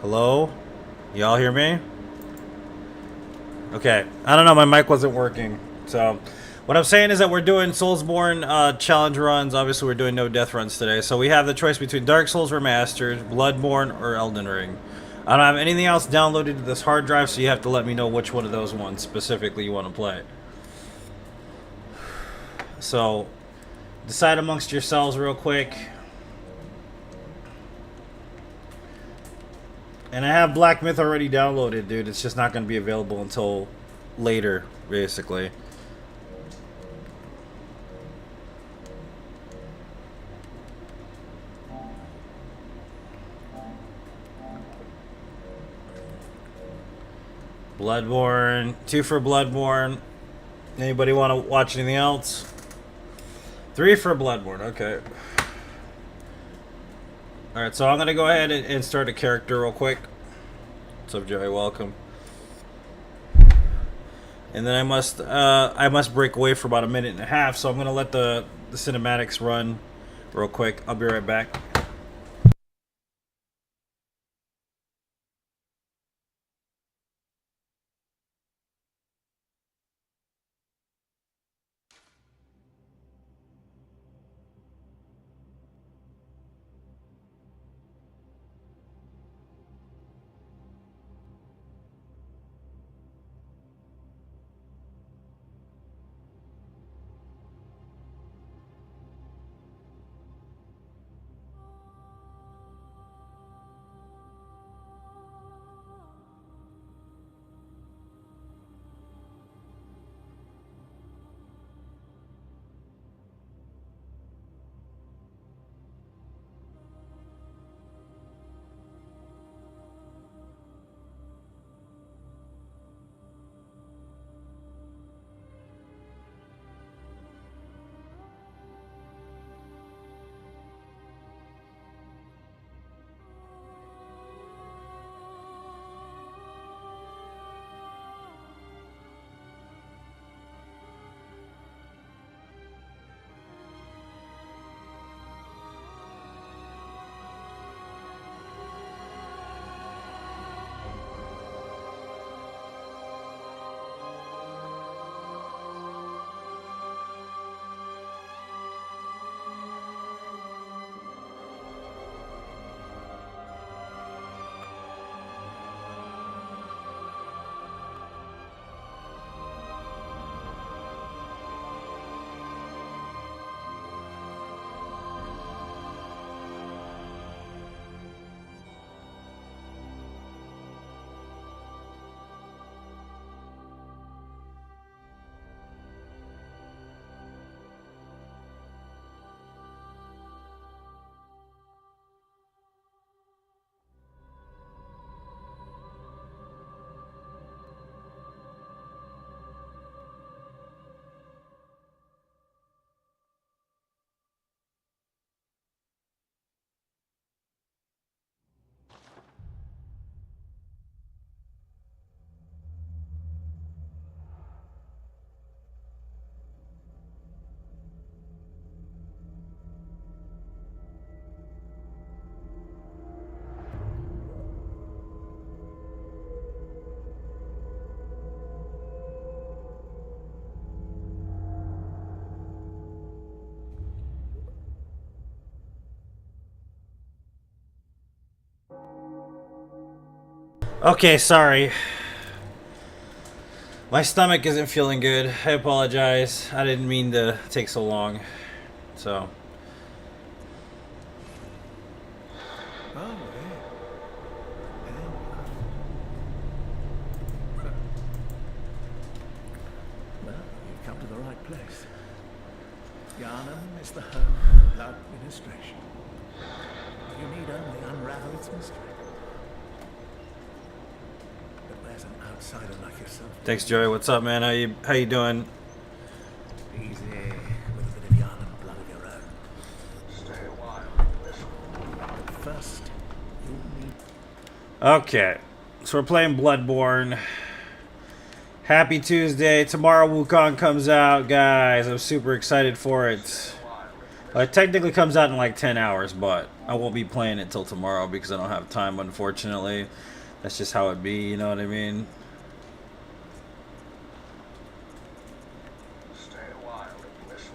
Hello? Y'all hear me? Okay. I don't know, my mic wasn't working. So, what I'm saying is that we're doing Soulsborne challenge runs. Obviously, we're doing no death runs today. So, we have the choice between Dark Souls Remastered, Bloodborne, or Elden Ring. I don't have anything else downloaded to this hard drive, so you have to let me know which one of those ones specifically you want to play. So, decide amongst yourselves real quick. And I have Black Myth already downloaded, dude. It's just not going to be available until later, basically. Bloodborne. 2 for Bloodborne. Anybody want to watch anything else? 3 for Bloodborne. Okay. Alright, so I'm going to go ahead and start a character real quick. What's up, Joey? Welcome. And then I must break away for about a minute and a half, so I'm going to let the cinematics run real quick. I'll be right back. Okay, sorry. My stomach isn't feeling good. I apologize. I didn't mean to take so long. So. Well, you've come to the right place. Yharnam is the home of blood ministration. You need only unravel its mystery. But there's an outsider like yourself. Thanks, Joey. What's up, man? How you doing? Easy, with a bit of Yharnam blood of your own. Stay a while. But first, you'll need... Okay, so we're playing Bloodborne. Happy Tuesday. Tomorrow Wukong comes out, guys. I'm super excited for it. Well, it technically comes out in like 10 hours, but I won't be playing it till tomorrow because I don't have time, unfortunately. That's just how it be, you know what I mean? Stay a while and listen.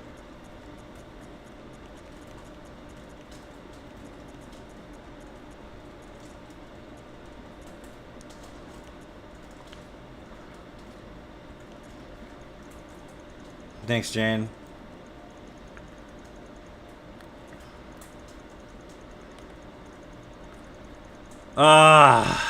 Thanks, Jane. Ah.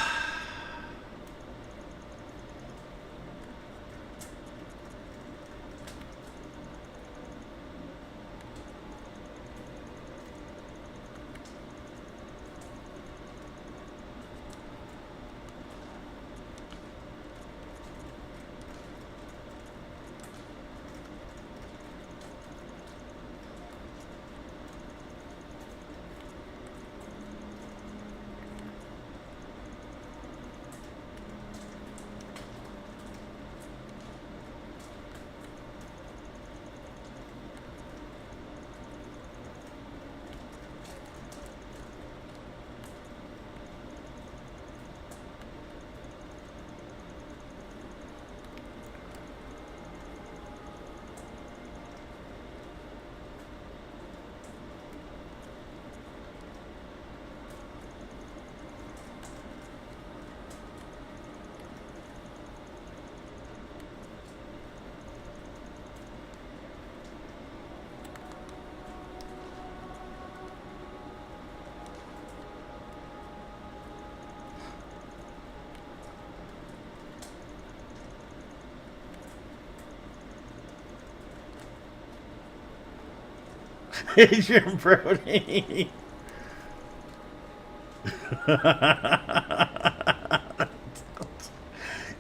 Adrian Brody.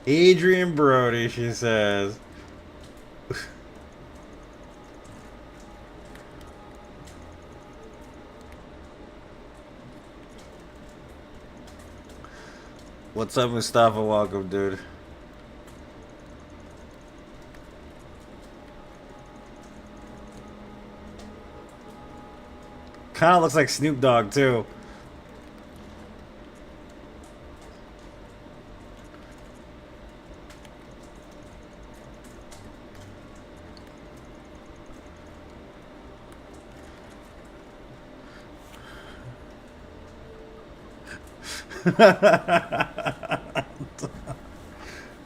Adrian Brody, she says. What's up, Mustafa? Welcome, dude. Kind of looks like Snoop Dogg, too.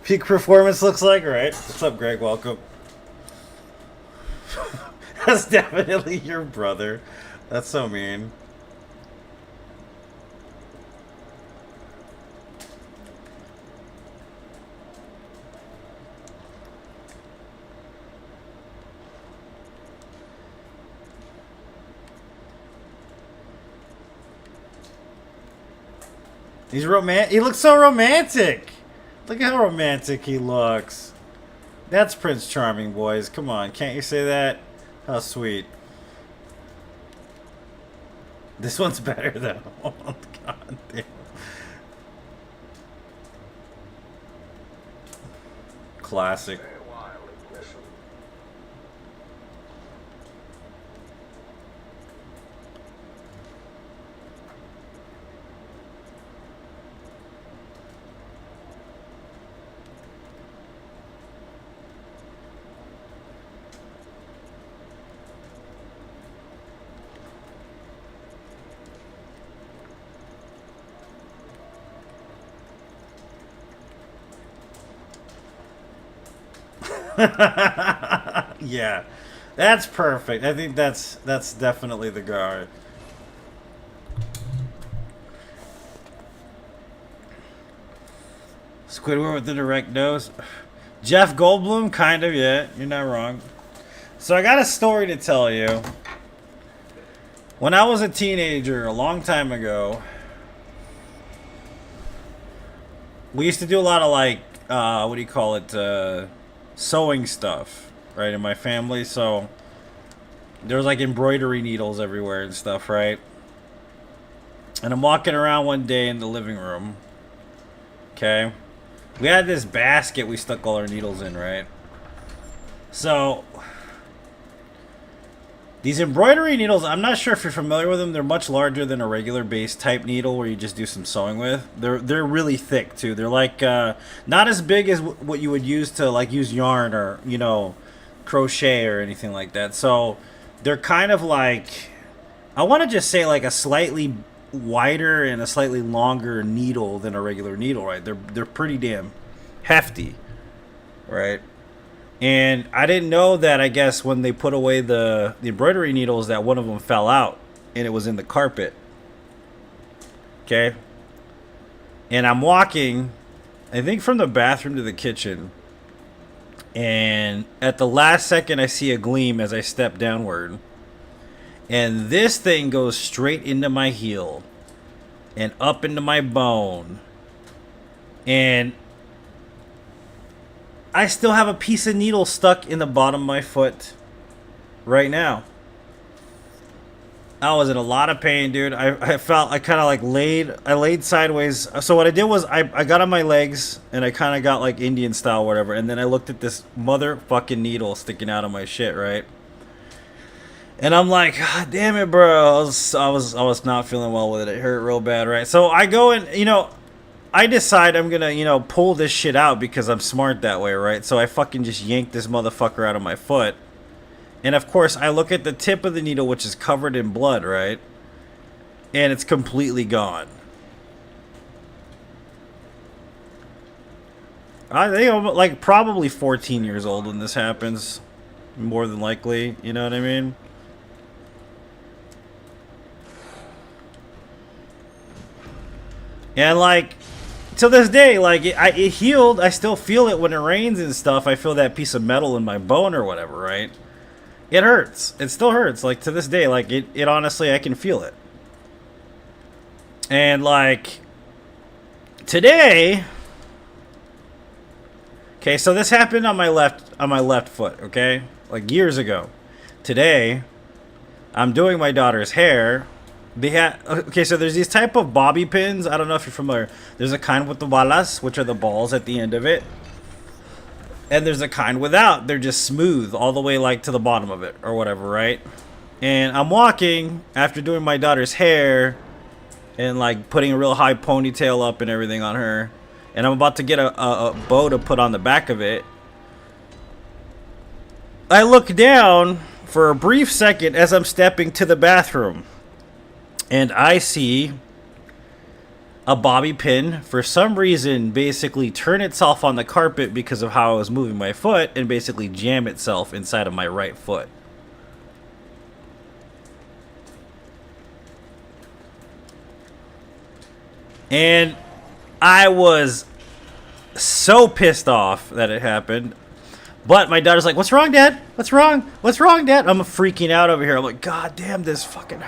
Peak performance looks like, right? What's up, Greg? Welcome. That's definitely your brother. That's so mean. He's romantic. He looks so romantic. Look at how romantic he looks. That's Prince Charming, boys. Come on, can't you say that? How sweet. This one's better though. Oh, God damn. Classic. Stay a while and listen. Yeah, that's perfect. I think that's definitely the guard. Squidward with the direct nose. Jeff Goldblum, kind of. Yeah, you're not wrong. So I got a story to tell you. When I was a teenager, a long time ago, we used to do a lot of like, what do you call it, sewing stuff, right, in my family. So there was like embroidery needles everywhere and stuff, right? And I'm walking around one day in the living room. Okay. We had this basket we stuck all our needles in, right? So These embroidery needles, I'm not sure if you're familiar with them. They're much larger than a regular base type needle where you just do some sewing with. They're really thick too. They're like not as big as what you would use to like use yarn or, you know, crochet or anything like that. So they're kind of like, I want to just say like a slightly wider and a slightly longer needle than a regular needle, right? They're pretty damn hefty, right? And I didn't know that, I guess, when they put away the embroidery needles, that one of them fell out and it was in the carpet. Okay? And I'm walking, I think, from the bathroom to the kitchen. And at the last second, I see a gleam as I step downward. And this thing goes straight into my heel and up into my bone. And I still have a piece of needle stuck in the bottom of my foot right now. I was in a lot of pain, dude. I kind of like laid sideways. So what I did was I got on my legs and I kind of got like Indian style, whatever. And then I looked at this motherfucking needle sticking out of my shit, right? And I'm like, God damn it, bro. I was not feeling well with it. It hurt real bad, right? So I go and, you know, I decide I'm gonna, you know, pull this shit out because I'm smart that way, right? So I fucking just yank this motherfucker out of my foot. And of course, I look at the tip of the needle, which is covered in blood, right? And it's completely gone. I think I'm like probably 14 years old when this happens. More than likely, you know what I mean? And like, to this day, like, it healed. I still feel it when it rains and stuff. I feel that piece of metal in my bone or whatever, right? It hurts. It still hurts. Like, to this day, like, it honestly, I can feel it. And, like, today... Okay, so this happened on my left foot, okay? Like, years ago. Today, I'm doing my daughter's hair... Okay, so there's these type of bobby pins. I don't know if you're familiar. There's a kind with the balas, which are the balls at the end of it. And there's a kind without. They're just smooth all the way like to the bottom of it or whatever, right? And I'm walking after doing my daughter's hair and like putting a real high ponytail up and everything on her. And I'm about to get a bow to put on the back of it. I look down for a brief second as I'm stepping to the bathroom. And I see a bobby pin, for some reason, basically turn itself on the carpet because of how I was moving my foot and basically jam itself inside of my right foot. And I was so pissed off that it happened. But my daughter's like, "What's wrong, Dad? What's wrong? What's wrong, Dad?" I'm freaking out over here. I'm like, God damn this fucking...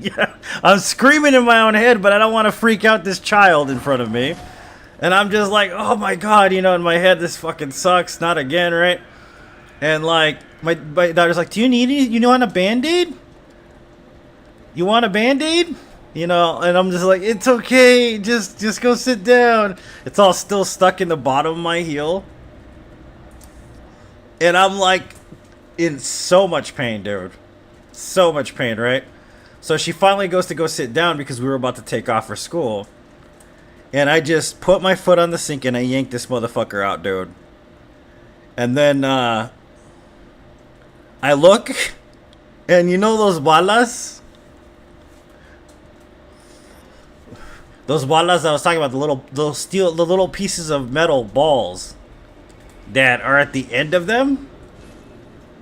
Yeah. I'm screaming in my own head, but I don't want to freak out this child in front of me. And I'm just like, oh my God, you know, in my head, this fucking sucks. Not again, right? And like, my daughter's like, "Do you need it? You want a Band-Aid? You want a Band-Aid?" You know, and I'm just like, it's okay. Just go sit down. It's all still stuck in the bottom of my heel. And I'm like in so much pain, dude. So much pain, right? So she finally goes to go sit down because we were about to take off for school. And I just put my foot on the sink and I yanked this motherfucker out, dude. And then I look, and you know those balas? Those balas I was talking about, the little pieces of metal balls that are at the end of them,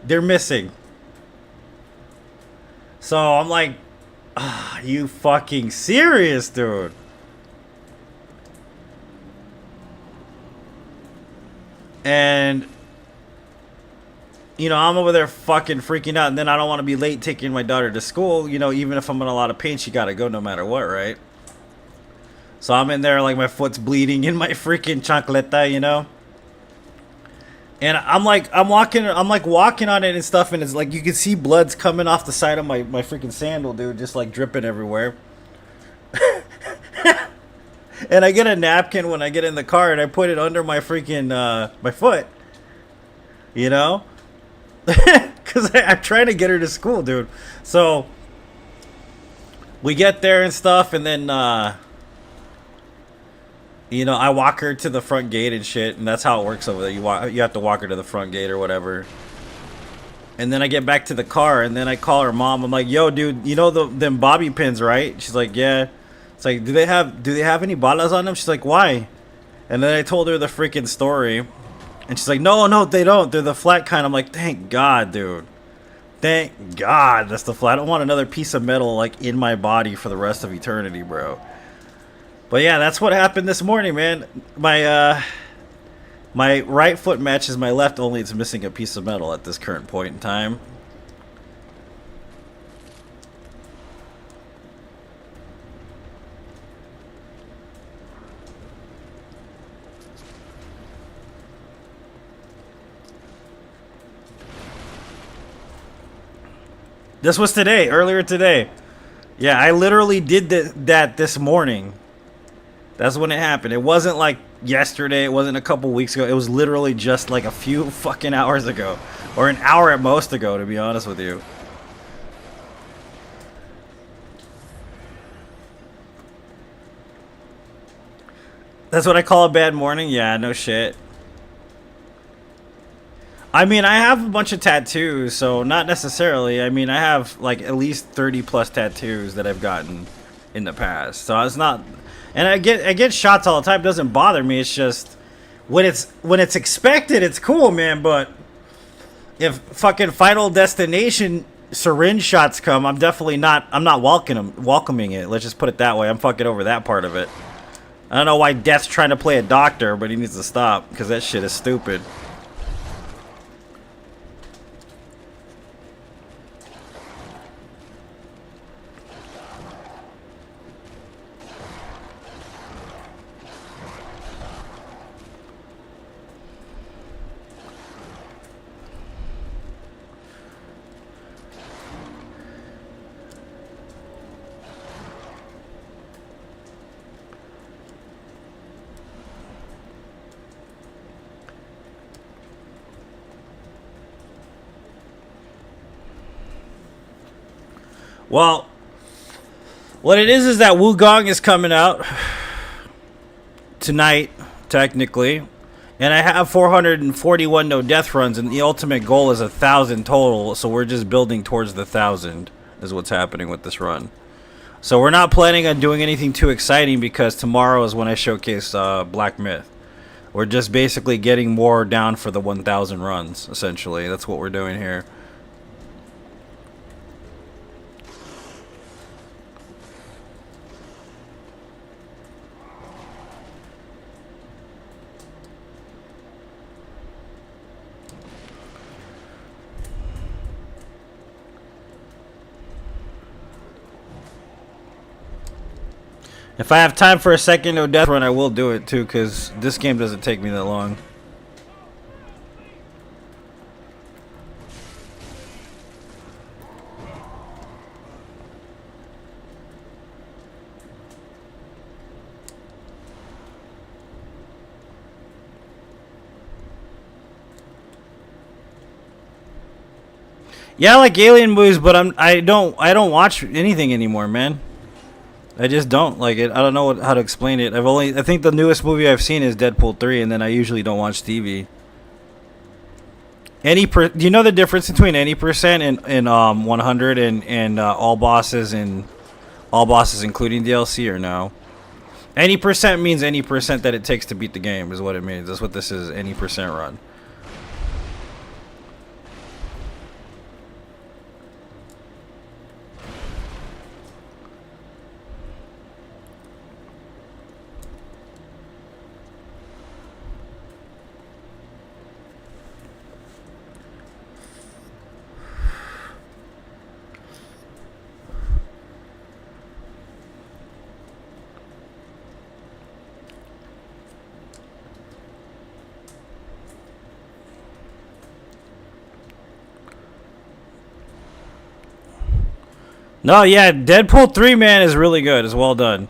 they're missing. So I'm like, you fucking serious, dude? And you know, I'm over there fucking freaking out, and then I don't want to be late taking my daughter to school. You know, even if I'm in a lot of pain, she gotta go no matter what, right? So I'm in there like my foot's bleeding in my freaking chancleta, you know. And I'm walking on it and stuff, and it's like you can see blood's coming off the side of my freaking sandal, dude, just like dripping everywhere. And I get a napkin when I get in the car, and I put it under my freaking my foot, you know, Because I'm trying to get her to school, dude. So we get there and stuff, and then you know, I walk her to the front gate and shit, and that's how it works over there. You have to walk her to the front gate or whatever. And then I get back to the car, and then I call her mom. I'm like, "Yo, dude, you know them bobby pins, right?" She's like, "Yeah." It's like, "Do they have any balas on them?" She's like, "Why?" And then I told her the freaking story, and she's like, "No, they don't. They're the flat kind." I'm like, "Thank God, dude. Thank God that's the flat. I don't want another piece of metal like in my body for the rest of eternity, bro." But yeah, that's what happened this morning, man. My right foot matches my left, only it's missing a piece of metal at this current point in time. This was today, earlier today. Yeah, I literally did that this morning. That's when it happened. It wasn't like yesterday. It wasn't a couple weeks ago. It was literally just like a few fucking hours ago. Or an hour at most ago, to be honest with you. That's what I call a bad morning? Yeah, no shit. I mean, I have a bunch of tattoos, so not necessarily. I mean, I have like at least 30 plus tattoos that I've gotten in the past. So it's not... And I get shots all the time. It doesn't bother me. It's just when it's expected, it's cool, man. But if fucking Final Destination syringe shots come, I'm definitely not. I'm not welcoming it. Let's just put it that way. I'm fucking over that part of it. I don't know why Death's trying to play a doctor, but he needs to stop because that shit is stupid. Well, what it is that Wukong is coming out tonight, technically, and I have 441 no death runs, and the ultimate goal is 1,000 total. So we're just building towards the 1,000 is what's happening with this run. So we're not planning on doing anything too exciting because tomorrow is when I showcase Black Myth. We're just basically getting more down for the 1,000 runs. Essentially, that's what we're doing here. If I have time for a second no death run, I will do it too, because this game doesn't take me that long. Yeah, I like alien movies, but I don't watch anything anymore, man. I just don't like it. I don't know how to explain it. I think the newest movie I've seen is Deadpool 3, and then I usually don't watch TV. Do you know the difference between any percent and 100 and all bosses including DLC, or no? Any percent means any percent that it takes to beat the game is what it means. That's what this is, any percent run. No, yeah, Deadpool 3, man, is really good. It's well done.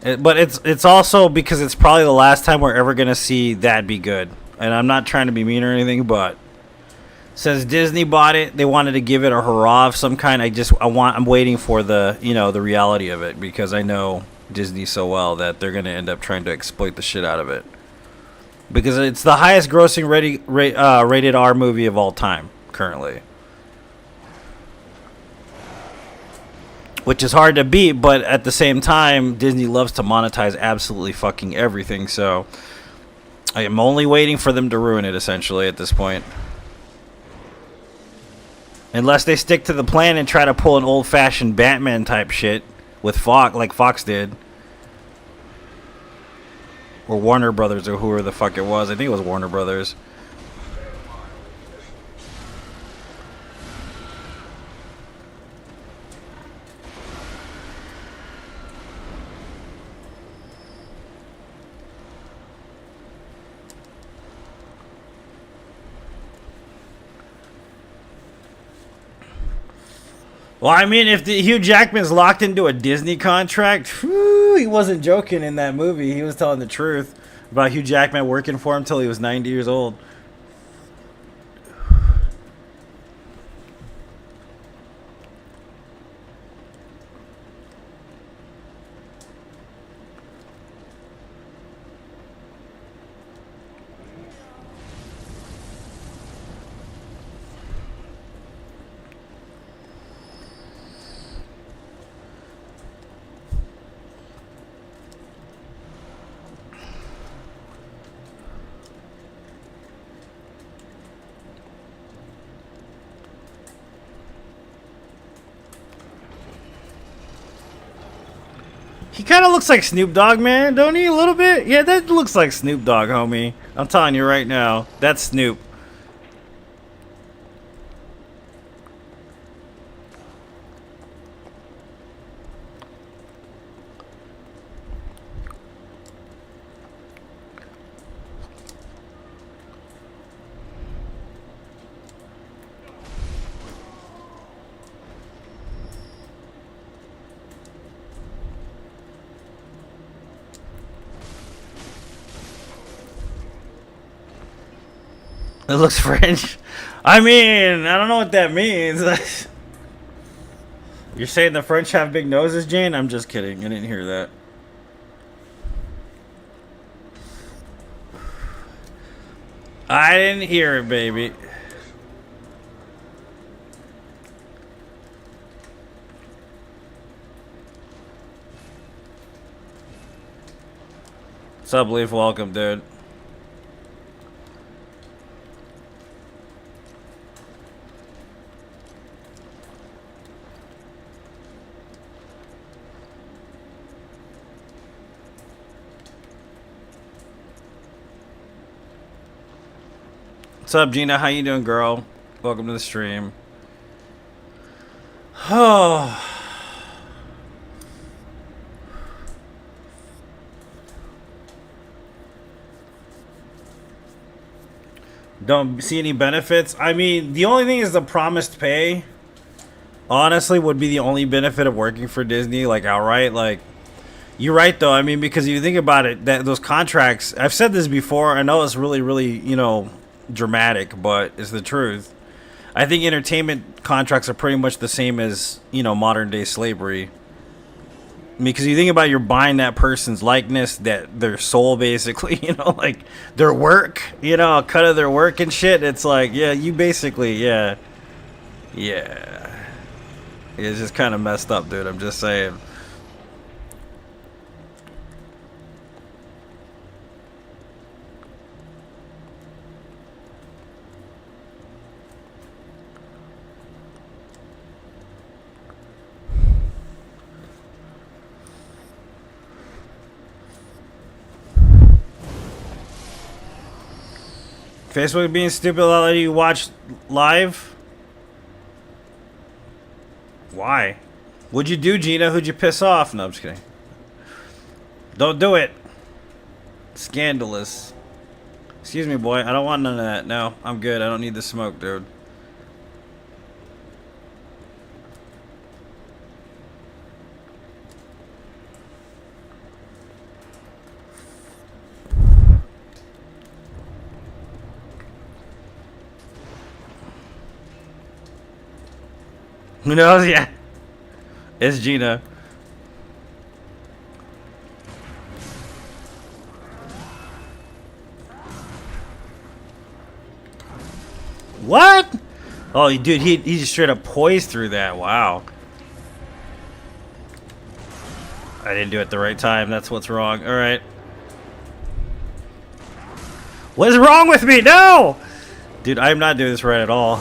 But it's also because it's probably the last time we're ever going to see that be good. And I'm not trying to be mean or anything, but since Disney bought it, they wanted to give it a hurrah of some kind. I'm waiting for the, the reality of it, because I know Disney so well that they're going to end up trying to exploit the shit out of it. Because it's the highest grossing rated R movie of all time, currently. Which is hard to beat, but at the same time, Disney loves to monetize absolutely fucking everything, so I am only waiting for them to ruin it, essentially, at this point. Unless they stick to the plan and try to pull an old-fashioned Batman type shit with Fox, like Fox did. Or Warner Brothers, or whoever the fuck it was. I think it was Warner Brothers. Well, I mean, if Hugh Jackman's locked into a Disney contract, whew, he wasn't joking in that movie. He was telling the truth about Hugh Jackman working for him till he was 90 years old. He kind of looks like Snoop Dogg, man, don't he? A little bit? Yeah, that looks like Snoop Dogg, homie. I'm telling you right now. That's Snoop. It looks French. I mean, I don't know what that means. You're saying the French have big noses, Jane? I'm just kidding. I didn't hear that. I didn't hear it, baby. What's up, Leaf? Welcome, dude. What's up, Gina? How you doing, girl? Welcome to the stream. Oh. Don't see any benefits. I mean, the only thing is the promised pay. Honestly, would be the only benefit of working for Disney, like outright. Like, you're right though. I mean, because if you think about it, that those contracts. I've said this before. I know it's really, really, dramatic, but it's the truth. I think entertainment contracts are pretty much the same as, modern day slavery. Because you think about, you're buying that person's likeness, that their soul, basically, like their work, a cut of their work and shit. It's like, yeah, you basically, yeah. It's just kind of messed up, dude. I'm just saying. Facebook being stupid, I'll let you watch live? Why? What'd you do, Gina? Who'd you piss off? No, I'm just kidding. Don't do it. Scandalous. Excuse me, boy. I don't want none of that. No, I'm good. I don't need the smoke, dude. Who knows? Yeah. It's Gina. What? Oh, dude, he just straight up poised through that. Wow. I didn't do it the right time. That's what's wrong. All right. What is wrong with me? No! Dude, I'm not doing this right at all.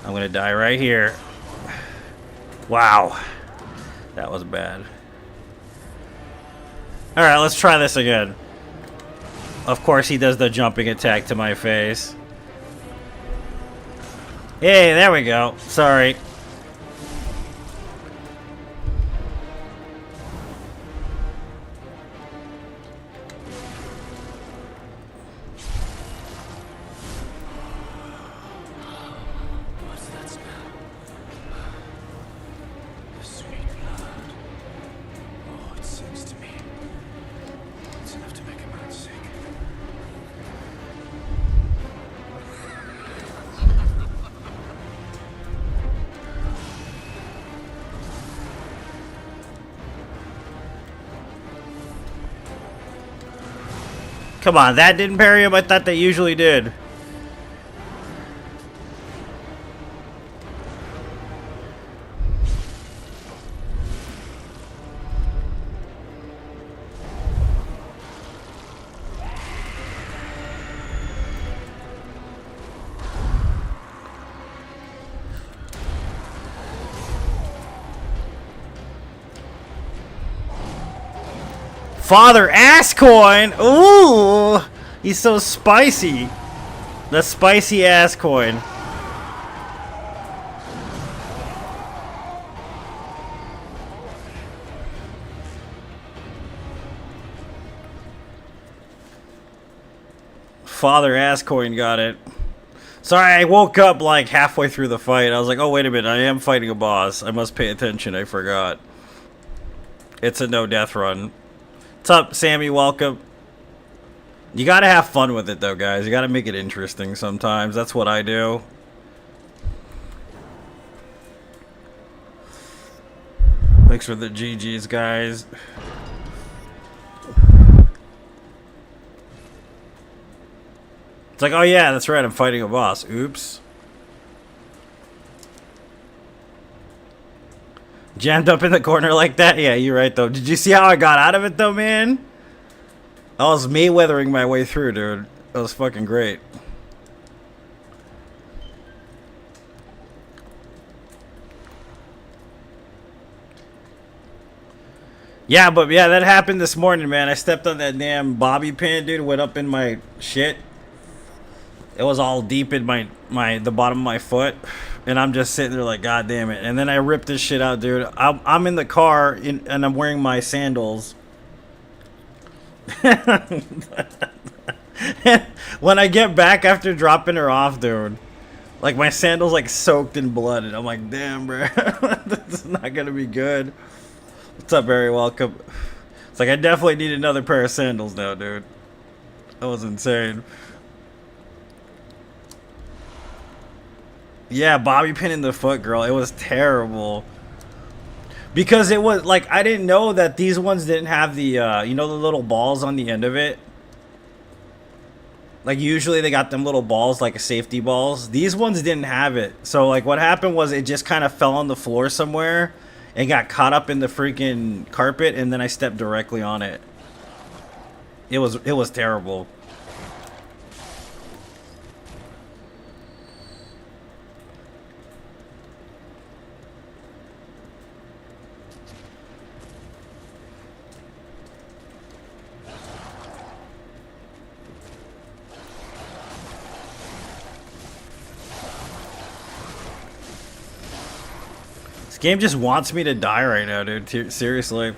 I'm gonna die right here. Wow. That was bad. Alright, let's try this again. Of course he does the jumping attack to my face. Hey, there we go. Sorry. What's that smell? The sweet blood. Oh, it sings to me. It's enough to make a man sick. Come on, that didn't parry him? I thought they usually did. Father Asscoin! Ooh! He's so spicy. The spicy Asscoin. Father Asscoin got it. Sorry, I woke up like halfway through the fight. I was like, oh, wait a minute. I am fighting a boss. I must pay attention. I forgot. It's a no death run. What's up, Sammy? Welcome. You gotta have fun with it, though, guys. You gotta make it interesting sometimes. That's what I do. Thanks for the GGs, guys. It's like, oh yeah, that's right, I'm fighting a boss. Oops. Jammed up in the corner like that? Yeah, you're right, though. Did you see how I got out of it, though, man? I was Mayweathering my way through, dude. That was fucking great. Yeah, but yeah, that happened this morning, man. I stepped on that damn bobby pin, dude. Went up in my shit. It was all deep in the bottom of my foot, and I'm just sitting there like, God damn it! And then I ripped this shit out, dude. I'm in the car and I'm wearing my sandals. When I get back after dropping her off, dude, like my sandals like soaked in blood, and I'm like, damn, bro, this is not gonna be good. What's up, Barry? Welcome. It's like I definitely need another pair of sandals now, dude. That was insane. Yeah, bobby pin in the foot, girl. It was terrible. Because it was, like, I didn't know that these ones didn't have the, you know, the little balls on the end of it? Like, usually they got them little balls, like safety balls. These ones didn't have it. So, like, what happened was it just kind of fell on the floor somewhere and got caught up in the freaking carpet, and then I stepped directly on it. It was terrible. This game just wants me to die right now, dude. Seriously.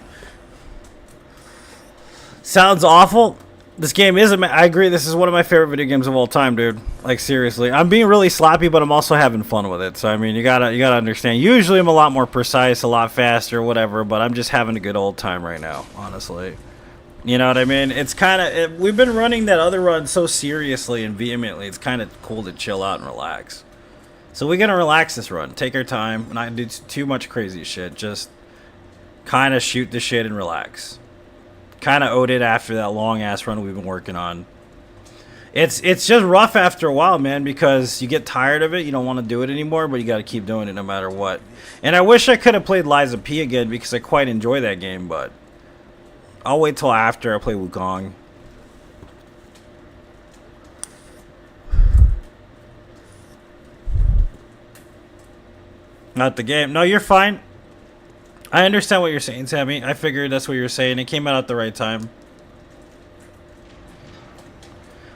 Sounds awful. This game is, I agree, this is one of my favorite video games of all time, dude. Like, seriously. I'm being really sloppy, but I'm also having fun with it. So, I mean, you gotta understand. Usually I'm a lot more precise, a lot faster, whatever, but I'm just having a good old time right now, honestly. You know what I mean? It's kind of, we've been running that other run so seriously and vehemently. It's kind of cool to chill out and relax. So we're gonna relax this run. Take our time. Not do too much crazy shit. Just kind of shoot the shit and relax. Kind of owed it after that long ass run we've been working on. It's just rough after a while, man, because you get tired of it. You don't want to do it anymore, but you got to keep doing it no matter what. And I wish I could have played Lies of P again because I quite enjoy that game, but I'll wait till after I play Wukong. Not the game. No, you're fine. I understand what you're saying, Sammy. I figured that's what you're saying. It came out at the right time.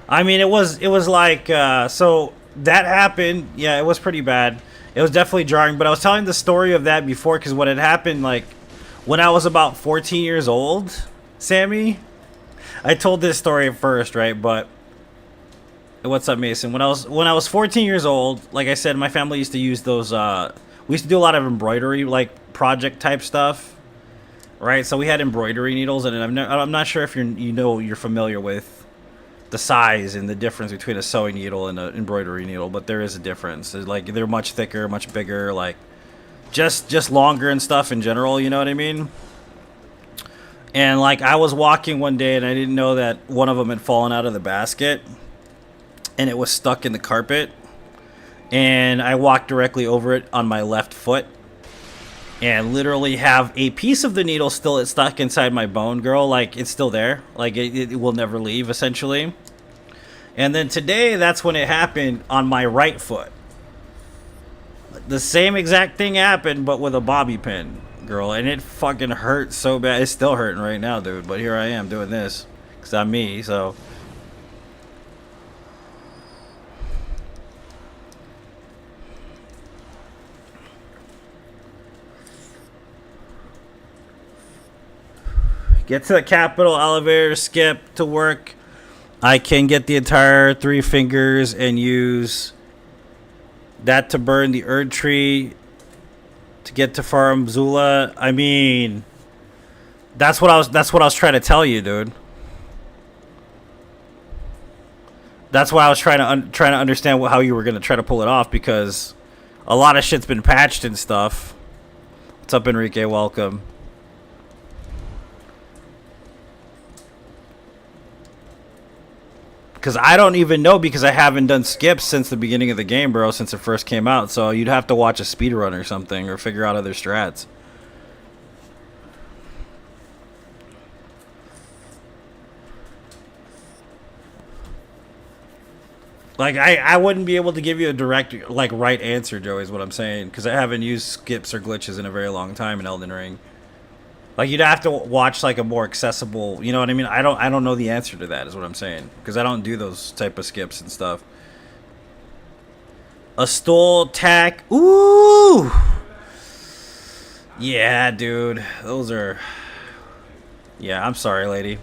I mean, it was like, so that happened. Yeah, it was pretty bad. It was definitely jarring, but I was telling the story of that before because what had happened, like, when I was about 14 years old, Sammy, I told this story at first, right? But what's up, Mason? When I was 14 years old, like I said, my family used to use those, we used to do a lot of embroidery, like, project type stuff, right? So we had embroidery needles, and I'm not sure if you're familiar with the size and the difference between a sewing needle and an embroidery needle, but there is a difference. It's like they're much thicker, much bigger, like just longer and stuff in general, you know what I mean? And like I was walking one day and I didn't know that one of them had fallen out of the basket and it was stuck in the carpet, and I walked directly over it on my left foot and literally have a piece of the needle still stuck inside my bone, girl. Like, it's still there. Like, it will never leave, essentially. And then today, that's when it happened on my right foot. The same exact thing happened, but with a bobby pin, girl. And it fucking hurt so bad. It's still hurting right now, dude. But here I am doing this. Because I'm me, so... Get to the Capitol elevator, skip to work. I can get the entire 3 fingers and use that to burn the Erd tree to get to Farm Zula. I mean, that's what I was trying to tell you, dude. That's why I was trying to understand how you were gonna try to pull it off, because a lot of shit's been patched and stuff. What's up, Enrique? Welcome. Because I don't even know, because I haven't done skips since the beginning of the game, bro, since it first came out. So you'd have to watch a speedrun or something, or figure out other strats. Like, I wouldn't be able to give you a direct, like, right answer, Joey, is what I'm saying. Because I haven't used skips or glitches in a very long time in Elden Ring. Like, you'd have to watch, like, a more accessible... You know what I mean? I don't know the answer to that, is what I'm saying. Because I don't do those type of skips and stuff. A stole tack. Ooh! Yeah, dude. Those are... Yeah, I'm sorry, lady.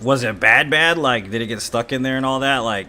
Was it bad? Like, did it get stuck in there and all that? Like...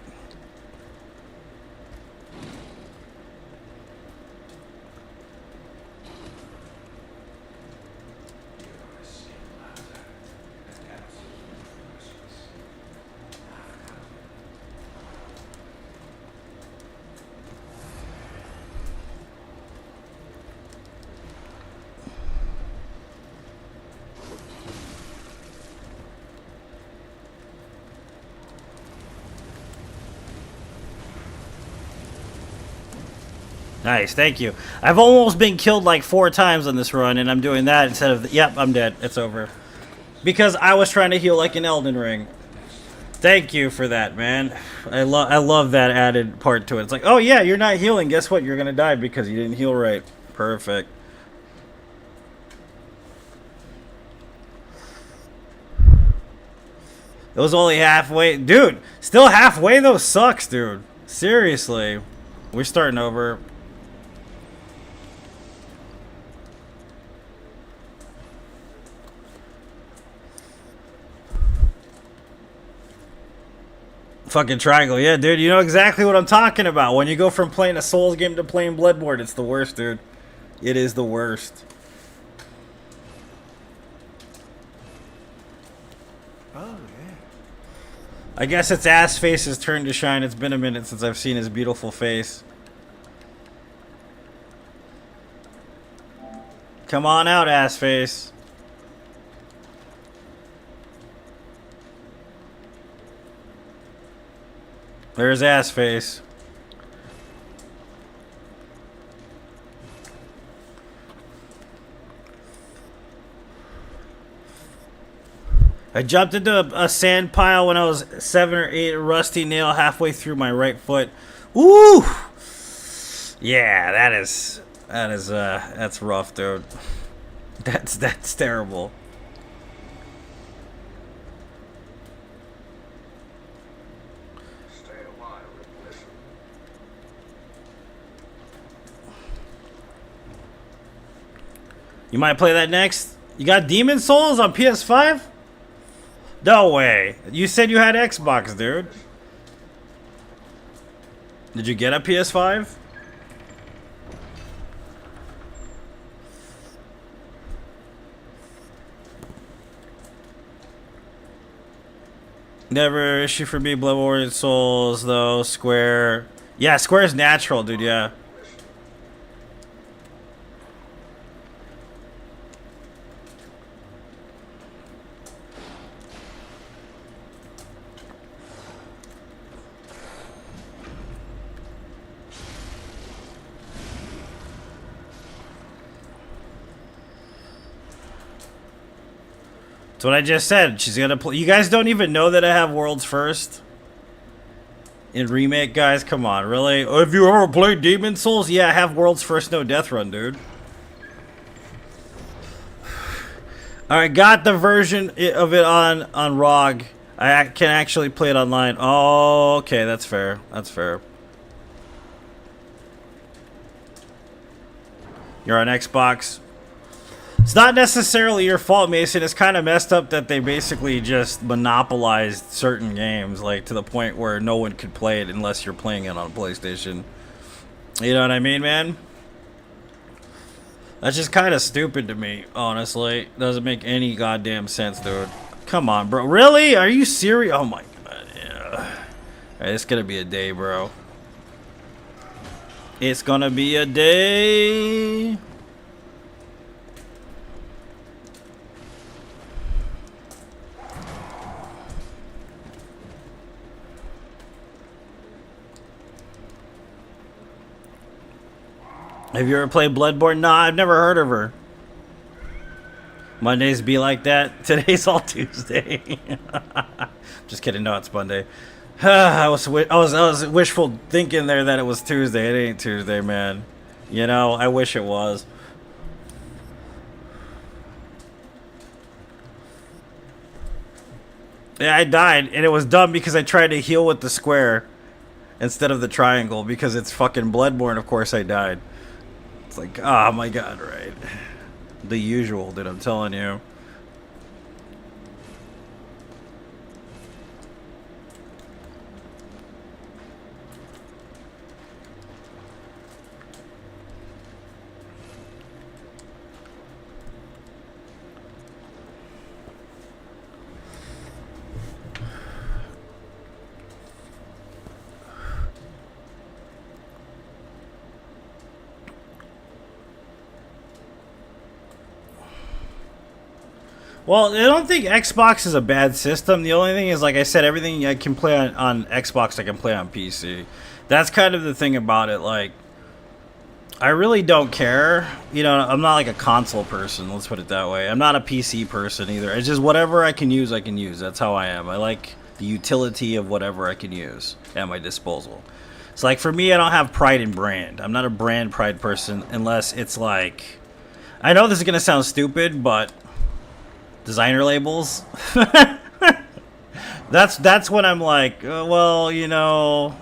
Nice, thank you. I've almost been killed like 4 times on this run, and I'm doing that instead of... Yep, I'm dead. It's over. Because I was trying to heal like an Elden Ring. Thank you for that, man. I love that added part to it. It's like, oh yeah, you're not healing. Guess what? You're going to die because you didn't heal right. Perfect. It was only halfway. Dude, still halfway though sucks, dude. Seriously. We're starting over. Fucking triangle, yeah, dude. You know exactly what I'm talking about. When you go from playing a Souls game to playing Bloodborne, it's the worst, dude. It is the worst. Oh, yeah. I guess it's Ass Face's turn to shine. It's been a minute since I've seen his beautiful face. Come on out, Ass Face. There's Ass Face. I jumped into a sand pile when I was 7 or 8, a rusty nail halfway through my right foot. Ooh! Yeah, that's rough, dude. That's terrible. Stay alive, ignition. You might play that next? You got Demon Souls on PS5? No way. You said you had Xbox, dude. Did you get a PS5? Never issue for me, Bloodborne Souls, though. Square. Yeah, Square's natural, dude, yeah. That's what I just said. She's gonna play. You guys don't even know that I have World's First in Remake, guys. Come on, really? Have you ever played Demon Souls? Yeah, I have World's First No Death Run, dude. All right, got the version of it on ROG. I can actually play it online. Oh, okay, that's fair. That's fair. You're on Xbox. It's not necessarily your fault, Mason. It's kind of messed up that they basically just monopolized certain games, like to the point where no one could play it unless you're playing it on PlayStation. You know what I mean, man? That's just kind of stupid to me, honestly. Doesn't make any goddamn sense, dude. Come on, bro. Really? Are you serious? Oh my god, yeah. Alright, it's gonna be a day, bro. It's gonna be a day. Have you ever played Bloodborne? Nah, I've never heard of her. Mondays be like that. Today's all Tuesday. Just kidding. No, it's Monday. I was wishful thinking there that it was Tuesday. It ain't Tuesday, man. You know, I wish it was. Yeah, I died, and it was dumb because I tried to heal with the square instead of the triangle because it's fucking Bloodborne. Of course, I died. It's like, oh my god, right? The usual, dude, I'm telling you. Well, I don't think Xbox is a bad system. The only thing is, like I said, everything I can play on Xbox, I can play on PC. That's kind of the thing about it. Like, I really don't care. You know, I'm not like a console person. Let's put it that way. I'm not a PC person either. It's just whatever I can use, I can use. That's how I am. I like the utility of whatever I can use at my disposal. It's like, for me, I don't have pride in brand. I'm not a brand pride person unless it's like... I know this is going to sound stupid, but... designer labels. That's when I'm like, well, you know,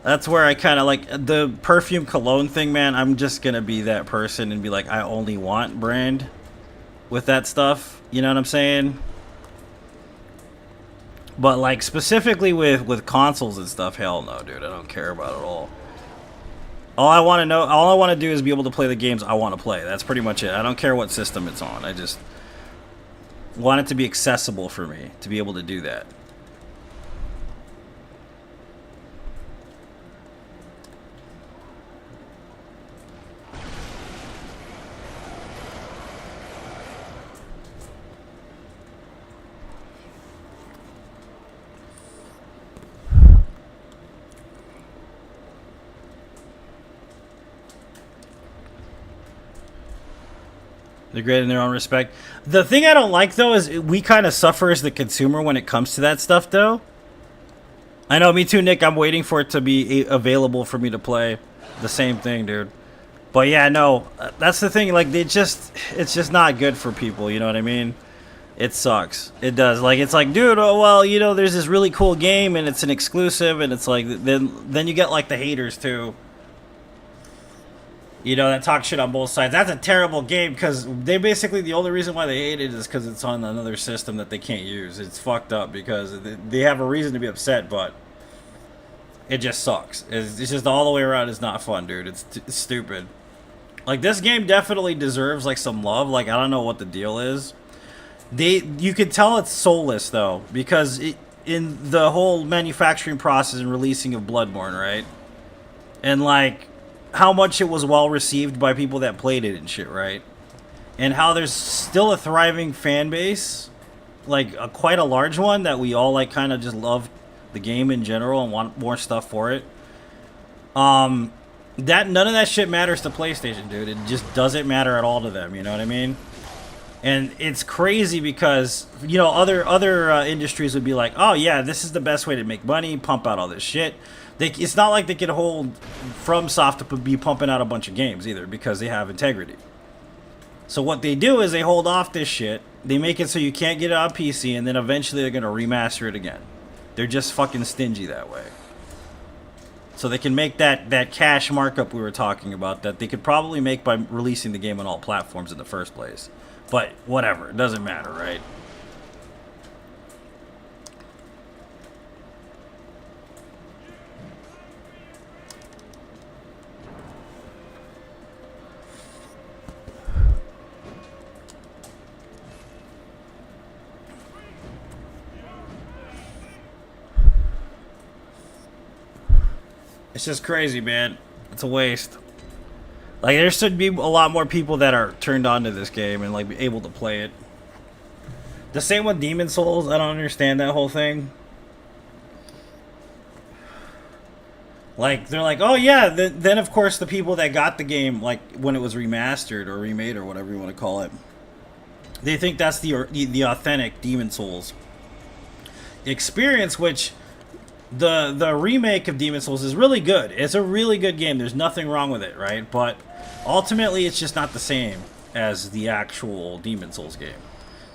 that's where I kind of like the perfume cologne thing, man. I'm just gonna be that person and be like, I only want brand with that stuff. You know what I'm saying? But like specifically with consoles and stuff, hell no, dude. I don't care about it at all. All I want to do is be able to play the games I want to play. That's pretty much it. I don't care what system it's on. I just want it to be accessible for me to be able to do that. They're great in their own respect. The thing I don't like, though, is we kind of suffer as the consumer when it comes to that stuff, though. I know, me too, Nick. I'm waiting for it to be available for me to play. The same thing, dude. But yeah, no, that's the thing. Like, it's just not good for people. You know what I mean? It sucks. It does. Like, it's like, dude, oh, well, you know, there's this really cool game and it's an exclusive, and it's like, then you get like the haters too. You know, that talk shit on both sides. That's a terrible game because they basically, the only reason why they hate it is because it's on another system that they can't use. It's fucked up because they have a reason to be upset, but it just sucks. It's just all the way around. It's not fun, dude. It's stupid. Like, this game definitely deserves like some love. Like, I don't know what the deal is. You could tell it's soulless though, because in the whole manufacturing process and releasing of Bloodborne, right? And like how much it was well received by people that played it and shit, right? And how there's still a thriving fan base, like quite a large one, that we all like kind of just love the game in general and want more stuff for it. That none of that shit matters to PlayStation, dude. It just doesn't matter at all to them. You know what I mean? And it's crazy because, you know, other industries would be like, oh yeah, this is the best way to make money, pump out all this shit. It's not like they can hold FromSoft to be pumping out a bunch of games either, because they have integrity. So what they do is they hold off this shit, they make it so you can't get it on PC, and then eventually they're going to remaster it again. They're just fucking stingy that way. So they can make that cash markup we were talking about that they could probably make by releasing the game on all platforms in the first place. But whatever, it doesn't matter, right? It's just crazy, man. It's a waste. Like, there should be a lot more people that are turned on to this game and like be able to play it. The same with Demon Souls. I don't understand that whole thing. Like, they're like, oh yeah, then of course the people that got the game, like when it was remastered or remade or whatever you want to call it, they think that's the authentic Demon Souls experience, which the remake of Demon Souls is really good. It's a really good game. There's nothing wrong with it, right? But ultimately, it's just not the same as the actual Demon Souls game.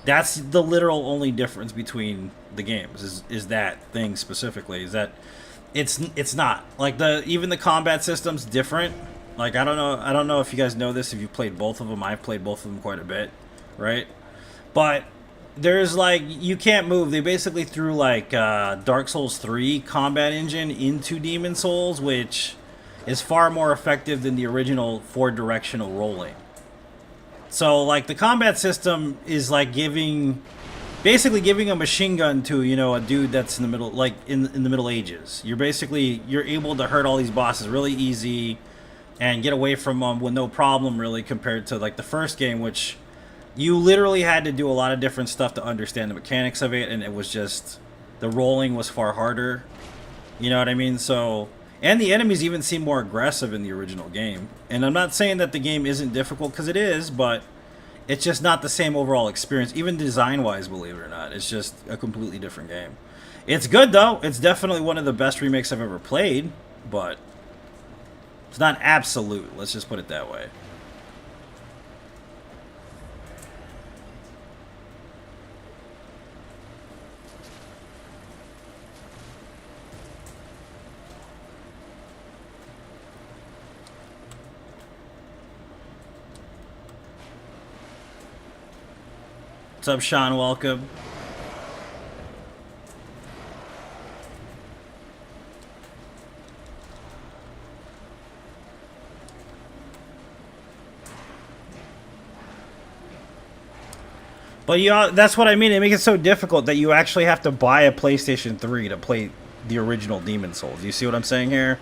That's the literal only difference between the games. Is that thing specifically? Is that it's not like even the combat system's different. Like, I don't know if you guys know this. If you've played both of them, I've played both of them quite a bit, right? But there's like, you can't move. They basically threw like Dark Souls 3 combat engine into Demon Souls, which is far more effective than the original 4-directional rolling. So like the combat system is like basically giving a machine gun to, you know, a dude that's in the middle, like in the Middle Ages. You're able to hurt all these bosses really easy and get away from them with no problem, really, compared to like the first game, which you literally had to do a lot of different stuff to understand the mechanics of it, and it was just, the rolling was far harder. You know what I mean? So, and the enemies even seem more aggressive in the original game. And I'm not saying that the game isn't difficult, because it is, but it's just not the same overall experience, even design-wise, believe it or not. It's just a completely different game. It's good, though. It's definitely one of the best remakes I've ever played, but it's not absolute. Let's just put it that way. What's up, Sean? Welcome. But that's what I mean. It makes it so difficult that you actually have to buy a PlayStation 3 to play the original Demon Souls. You see what I'm saying here?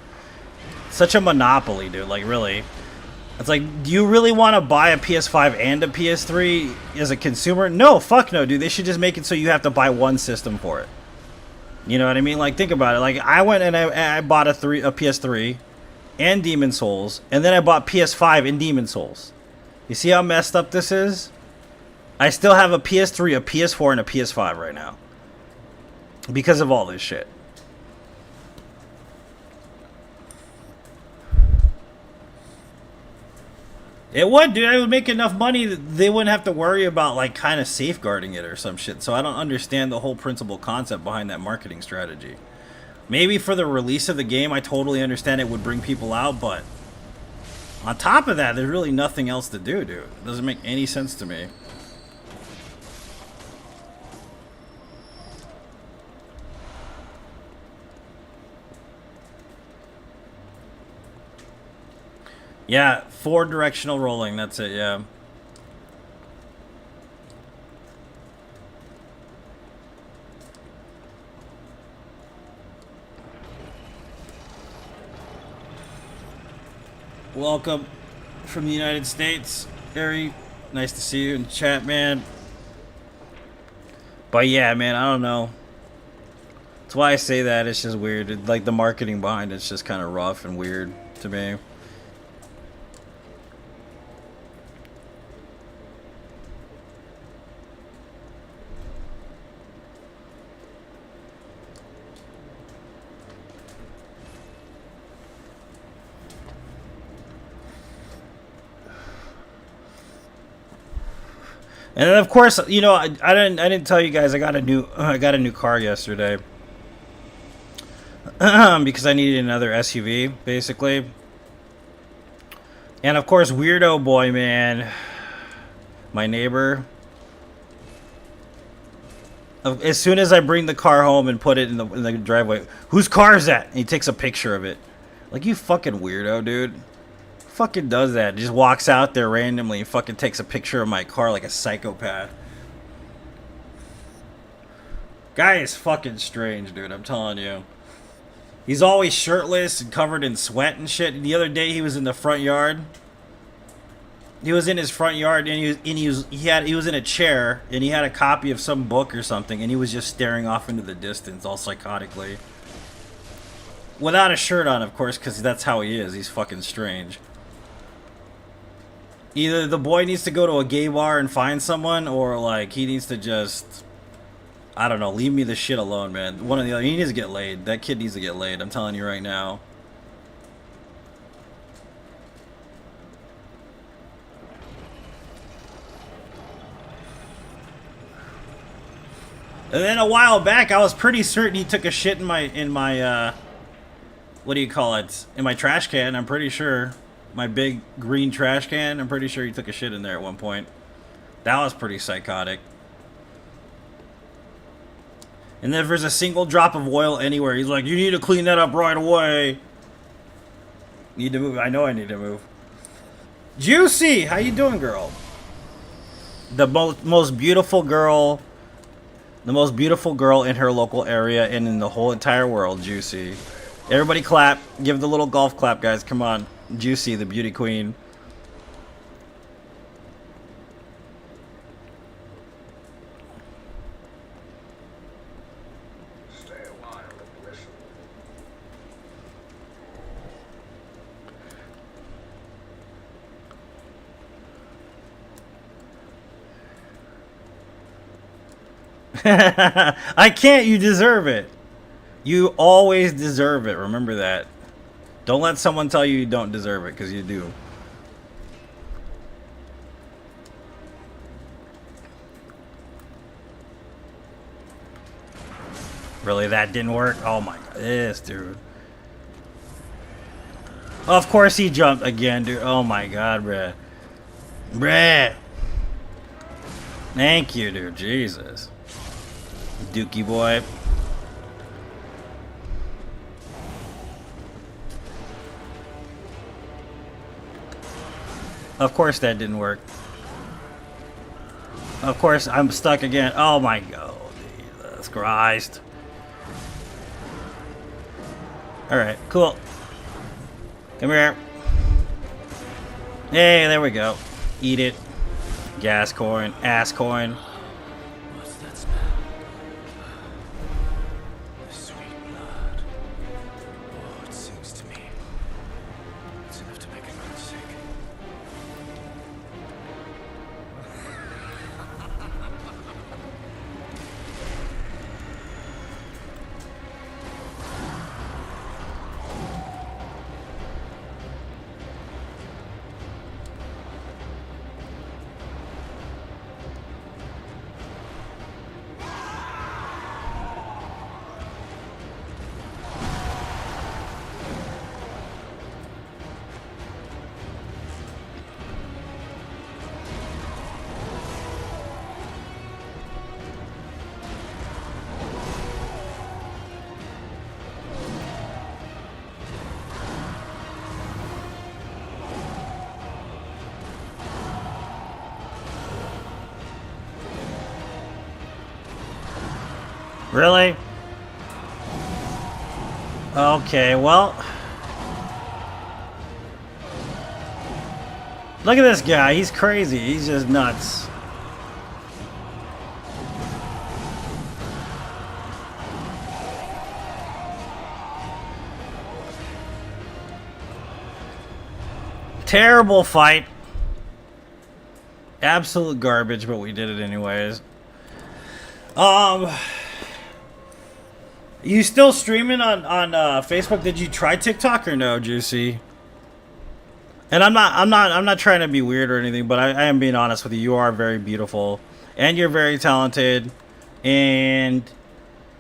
Such a monopoly, dude. Like, really. It's like, do you really want to buy a PS5 and a PS3 as a consumer? No, fuck no, dude. They should just make it so you have to buy one system for it. You know what I mean? Like, think about it. Like, I went and I bought a PS3 and Demon Souls, and then I bought PS5 and Demon Souls. You see how messed up this is? I still have a PS3, a PS4, and a PS5 right now. Because of all this shit. It would, dude. I would make enough money that they wouldn't have to worry about, like, kind of safeguarding it or some shit. So I don't understand the whole principal concept behind that marketing strategy. Maybe for the release of the game, I totally understand it would bring people out, but on top of that, there's really nothing else to do, dude. It doesn't make any sense to me. Yeah, 4 directional rolling, that's it, yeah. Welcome from the United States, Harry. Nice to see you in chat, man. But yeah, man, I don't know. That's why I say that, it's just weird. Like, the marketing behind it's just kind of rough and weird to me. And then of course, you know, I didn't tell you guys I got a new car yesterday. Because I needed another SUV, basically. And of course, weirdo boy, man, my neighbor, as soon as I bring the car home and put it in the driveway, whose car is that? And he takes a picture of it. Like, you fucking weirdo, dude. Fucking does that. Just walks out there randomly and fucking takes a picture of my car like a psychopath. Guy is fucking strange, dude. I'm telling you. He's always shirtless and covered in sweat and shit. And the other day he was in the front yard. He was in his front yard and he was in a chair and he had a copy of some book or something and he was just staring off into the distance all psychotically. Without a shirt on, of course, because that's how he is. He's fucking strange. Either the boy needs to go to a gay bar and find someone, or like he needs to just, I don't know, leave me the shit alone, man. One or the other. He needs to get laid. That kid needs to get laid. I'm telling you right now. And then a while back, I was pretty certain he took a shit in my what do you call it? In my trash can. I'm pretty sure. My big green trash can. I'm pretty sure he took a shit in there at one point. That was pretty psychotic. And if there's a single drop of oil anywhere, he's like, you need to clean that up right away. Need to move. I know I need to move. Juicy, how you doing, girl? The most beautiful girl. The most beautiful girl in her local area and in the whole entire world, Juicy. Everybody clap. Give the little golf clap, guys. Come on. Juicy, the beauty queen. Stay a while and listen. I can't. You deserve it. You always deserve it. Remember that. Don't let someone tell you don't deserve it, because you do. Really, that didn't work? Oh my god, this dude. Of course he jumped again, dude. Oh my god, bruh. Bruh. Thank you, dude. Jesus. Dookie boy. Of course that didn't work. Of course I'm stuck again. Oh my god. Jesus Christ. Alright, cool. Come here. Hey, there we go. Eat it. Gas coin. Ass coin. What's that smell? The sweet blood. Oh, it sings to me. It's enough to make a man sick. Really? Okay, well. Look at this guy. He's crazy. He's just nuts. Terrible fight. Absolute garbage, but we did it anyways. You still streaming on Facebook? Did you try TikTok or no, Juicy? And I'm not trying to be weird or anything, but I am being honest with you. You are very beautiful, and you're very talented. And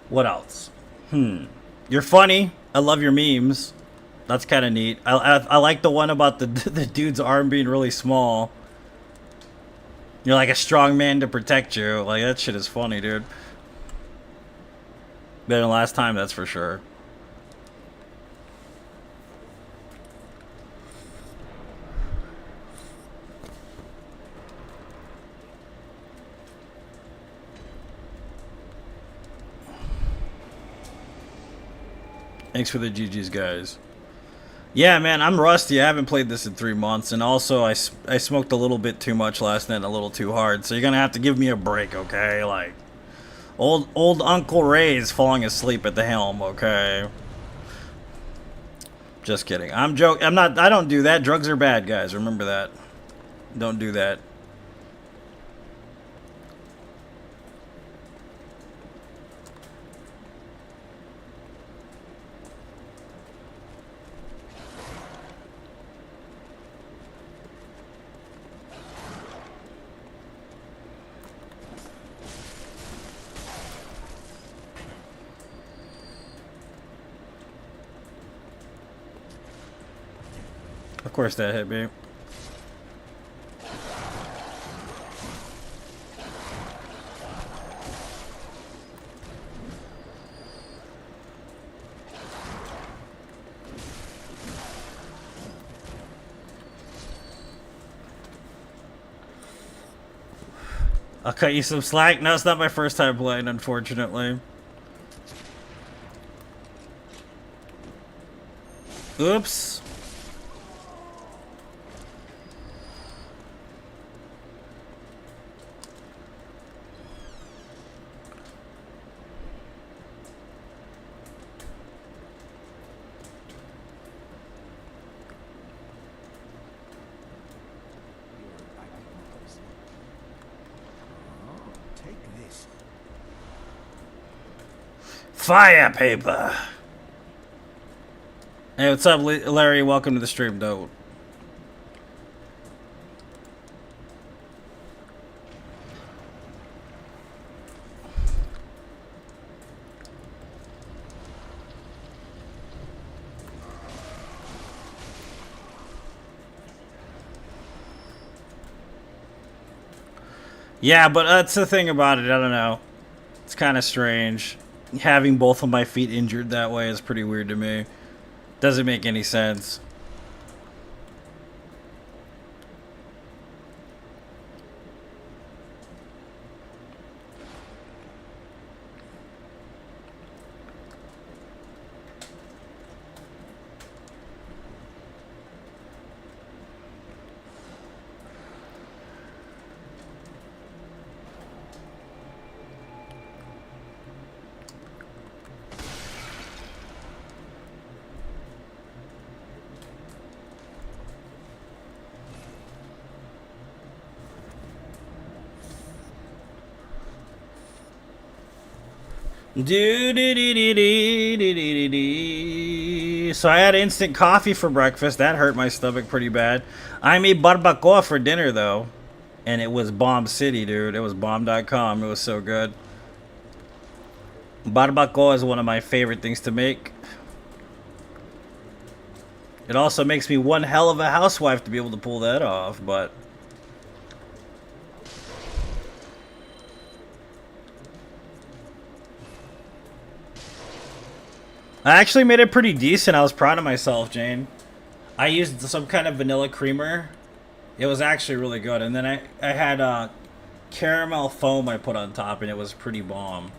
what else? You're funny. I love your memes. That's kind of neat. I like the one about the dude's arm being really small. You're like a strong man to protect you. Like, that shit is funny, dude. Better than last time, that's for sure. Thanks for the GG's, guys. Yeah, man, I'm rusty. I haven't played this in 3 months, and also I smoked a little bit too much last night, and a little too hard. So you're gonna have to give me a break, okay? Like, old Uncle Ray's falling asleep at the helm, okay? Just kidding. I'm joking. I'm not. I don't do that. Drugs are bad, guys. Remember that. Don't do that. Of course that hit me. I'll cut you some slack. No, it's not my first time playing, unfortunately. Oops. Fire paper. Hey, what's up, Larry? Welcome to the stream, though. Yeah, but that's the thing about it. I don't know. It's kind of strange. Having both of my feet injured that way is pretty weird to me. Doesn't make any sense. So I had instant coffee for breakfast. That hurt my stomach pretty bad. I made barbacoa for dinner, though. And it was bomb city, dude. It was bomb.com. It was so good. Barbacoa is one of my favorite things to make. It also makes me one hell of a housewife to be able to pull that off, but... I actually made it pretty decent. I was proud of myself, Jane. I used some kind of vanilla creamer. It was actually really good. And then I had caramel foam I put on top, and it was pretty bomb.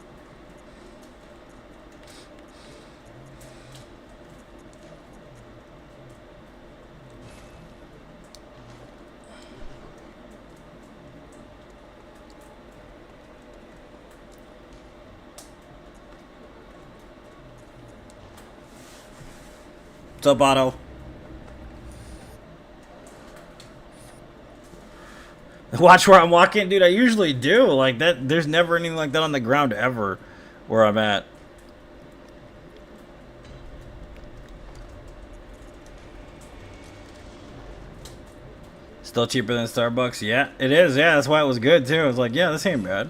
What's up, Otto? Watch where I'm walking, dude. I usually do. Like that. There's never anything like that on the ground ever where I'm at. Still cheaper than Starbucks? Yeah, it is. Yeah, that's why it was good too. I was like, yeah, this ain't bad.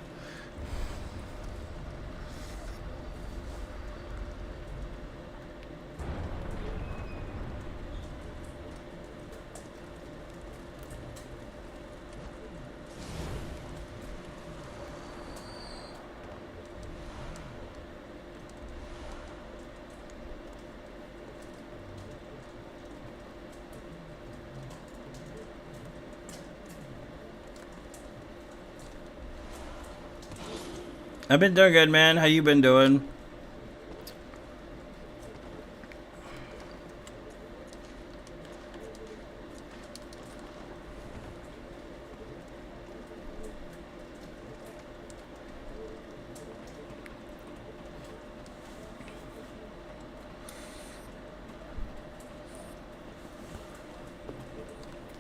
I've been doing good, man. How you been doing?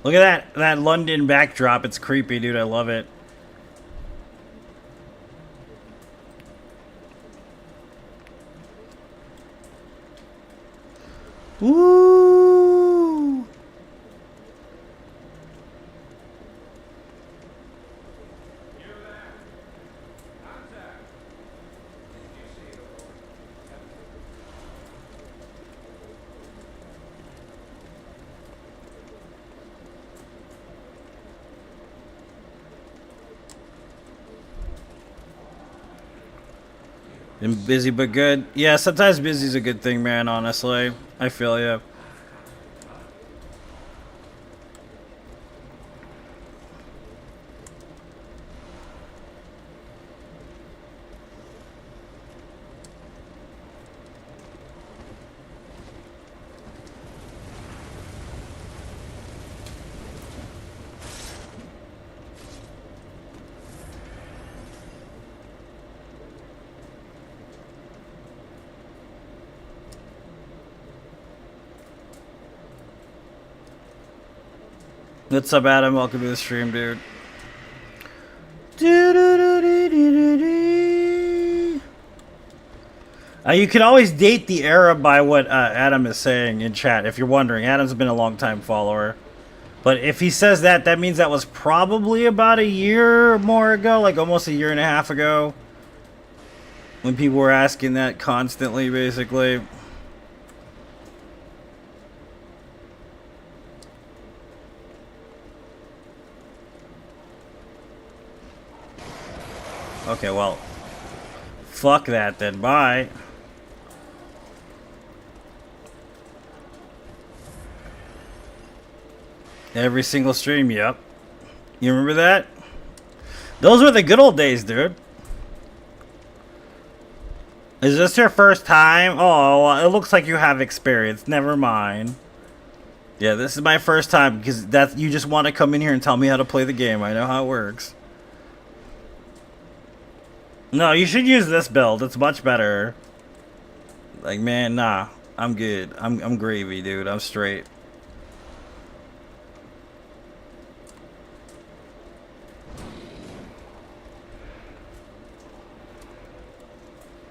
Look at that London backdrop. It's creepy, dude. I love it. Woo! Been busy but good. Yeah, sometimes busy's a good thing, man, honestly. I feel ya. What's up, Adam? Welcome to the stream, dude. You can always date the era by what Adam is saying in chat, if you're wondering. Adam's been a long-time follower. But if he says that, that means that was probably about a year or more ago, like almost a year and a half ago. When people were asking that constantly, basically. Okay, well, fuck that then. Bye. Every single stream, yep. You remember that? Those were the good old days, dude. Is this your first time? Oh, well, it looks like you have experience. Never mind. Yeah, this is my first time because that you just want to come in here and tell me how to play the game. I know how it works. No, you should use this build. It's much better. Like, man, nah. I'm good. I'm gravy, dude. I'm straight.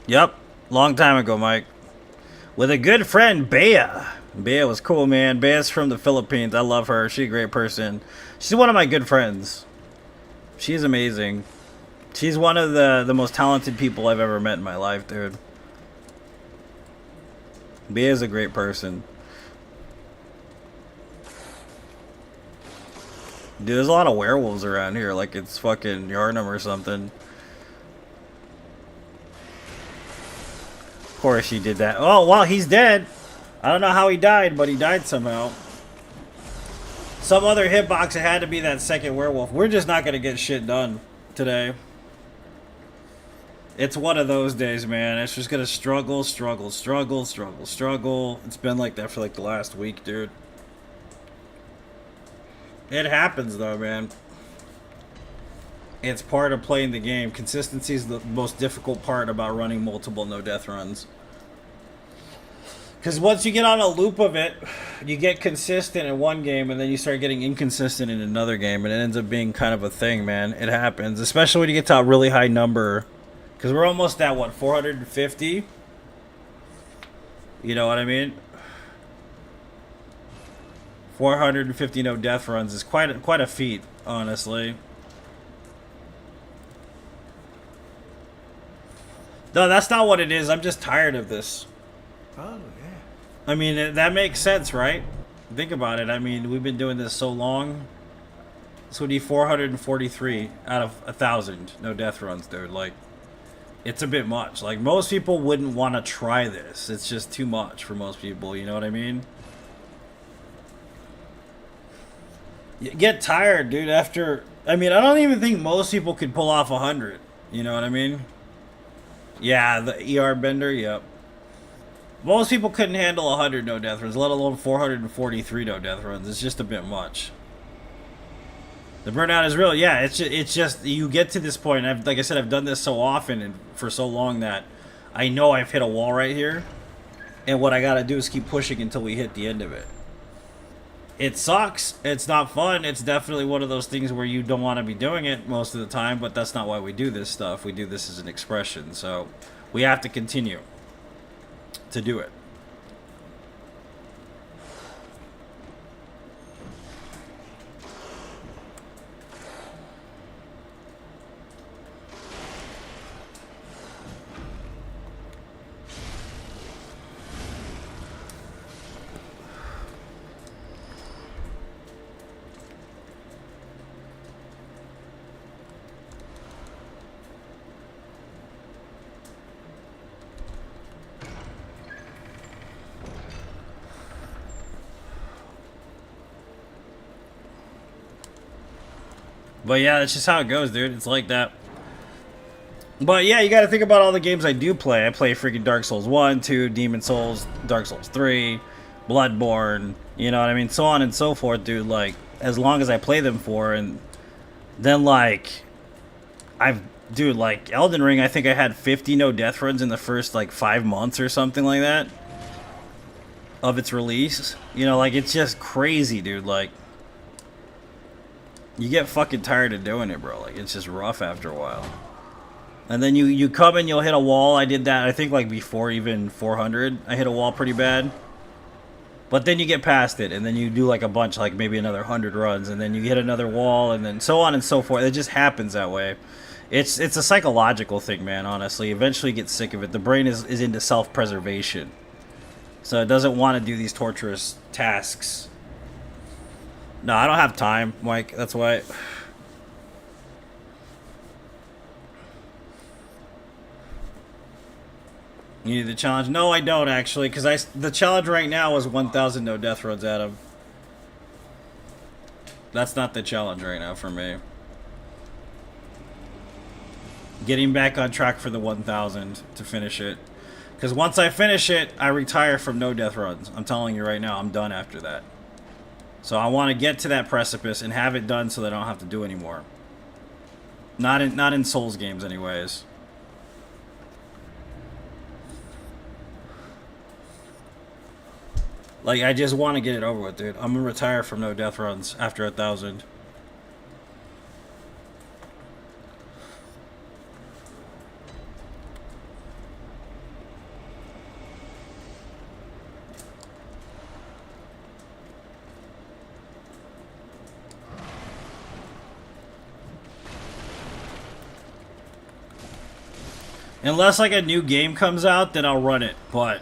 Yep. Long time ago, Mike. With a good friend, Bea. Bea was cool, man. Bea's from the Philippines. I love her. She's a great person. She's one of my good friends. She's amazing. She's one of the most talented people I've ever met in my life, dude. Bea's a great person. Dude, there's a lot of werewolves around here, like it's fucking Yarnum or something. Of course she did that. Oh, well, he's dead. I don't know how he died, but he died somehow. Some other hitbox, it had to be that second werewolf. We're just not gonna get shit done today. It's one of those days, man. It's just gonna struggle. It's been like that for like the last week, dude. It happens though, man. It's part of playing the game. Consistency is the most difficult part about running multiple no death runs. Because once you get on a loop of it, you get consistent in one game, and then you start getting inconsistent in another game, and it ends up being kind of a thing, man. It happens, especially when you get to a really high number. Because we're almost at, what, 450? You know what I mean? 450 no death runs is quite a feat, honestly. No, that's not what it is. I'm just tired of this. Oh, yeah. I mean, that makes sense, right? Think about it. I mean, we've been doing this so long. This would be 443 out of 1,000 no death runs, dude. Like, it's a bit much. Like, most people wouldn't want to try this. It's just too much for most people, you know what I mean? You get tired, dude, after... I mean, I don't even think most people could pull off 100. You know what I mean? Yeah, the ER bender, yep. Most people couldn't handle 100 no death runs, let alone 443 no death runs. It's just a bit much. The burnout is real. Yeah, it's just you get to this point. Like I said, I've done this so often and for so long that I know I've hit a wall right here. And what I got to do is keep pushing until we hit the end of it. It sucks. It's not fun. It's definitely one of those things where you don't want to be doing it most of the time, but that's not why we do this stuff. We do this as an expression. So we have to continue to do it. But yeah, that's just how it goes, dude. It's like that. But yeah, you got to think about all the games I do play. I play freaking Dark Souls 1, 2, Demon Souls, Dark Souls 3, Bloodborne, you know what I mean? So on and so forth, dude. Like, as long as I play them for, and then, like, dude, like, Elden Ring, I think I had 50 no death runs in the first, like, 5 months or something like that of its release. You know, like, it's just crazy, dude. Like, you get fucking tired of doing it, bro. Like, it's just rough after a while. And then you come and you'll hit a wall. I did that, I think, like, before even 400. I hit a wall pretty bad. But then you get past it, and then you do, like, a bunch, like, maybe another 100 runs, and then you hit another wall, and then so on and so forth. It just happens that way. It's a psychological thing, man, honestly. Eventually you get sick of it. The brain is into self-preservation. So it doesn't want to do these torturous tasks. No, I don't have time, Mike. That's why. You need the challenge? No, I don't, actually, because the challenge right now is 1,000 no death runs, Adam. That's not the challenge right now for me. Getting back on track for the 1,000 to finish it. Because once I finish it, I retire from no death runs. I'm telling you right now, I'm done after that. So I want to get to that precipice and have it done so that I don't have to do anymore. Not in Souls games, anyways. Like, I just want to get it over with, dude. I'm gonna retire from no death runs after 1,000. Unless, like, a new game comes out, then I'll run it. But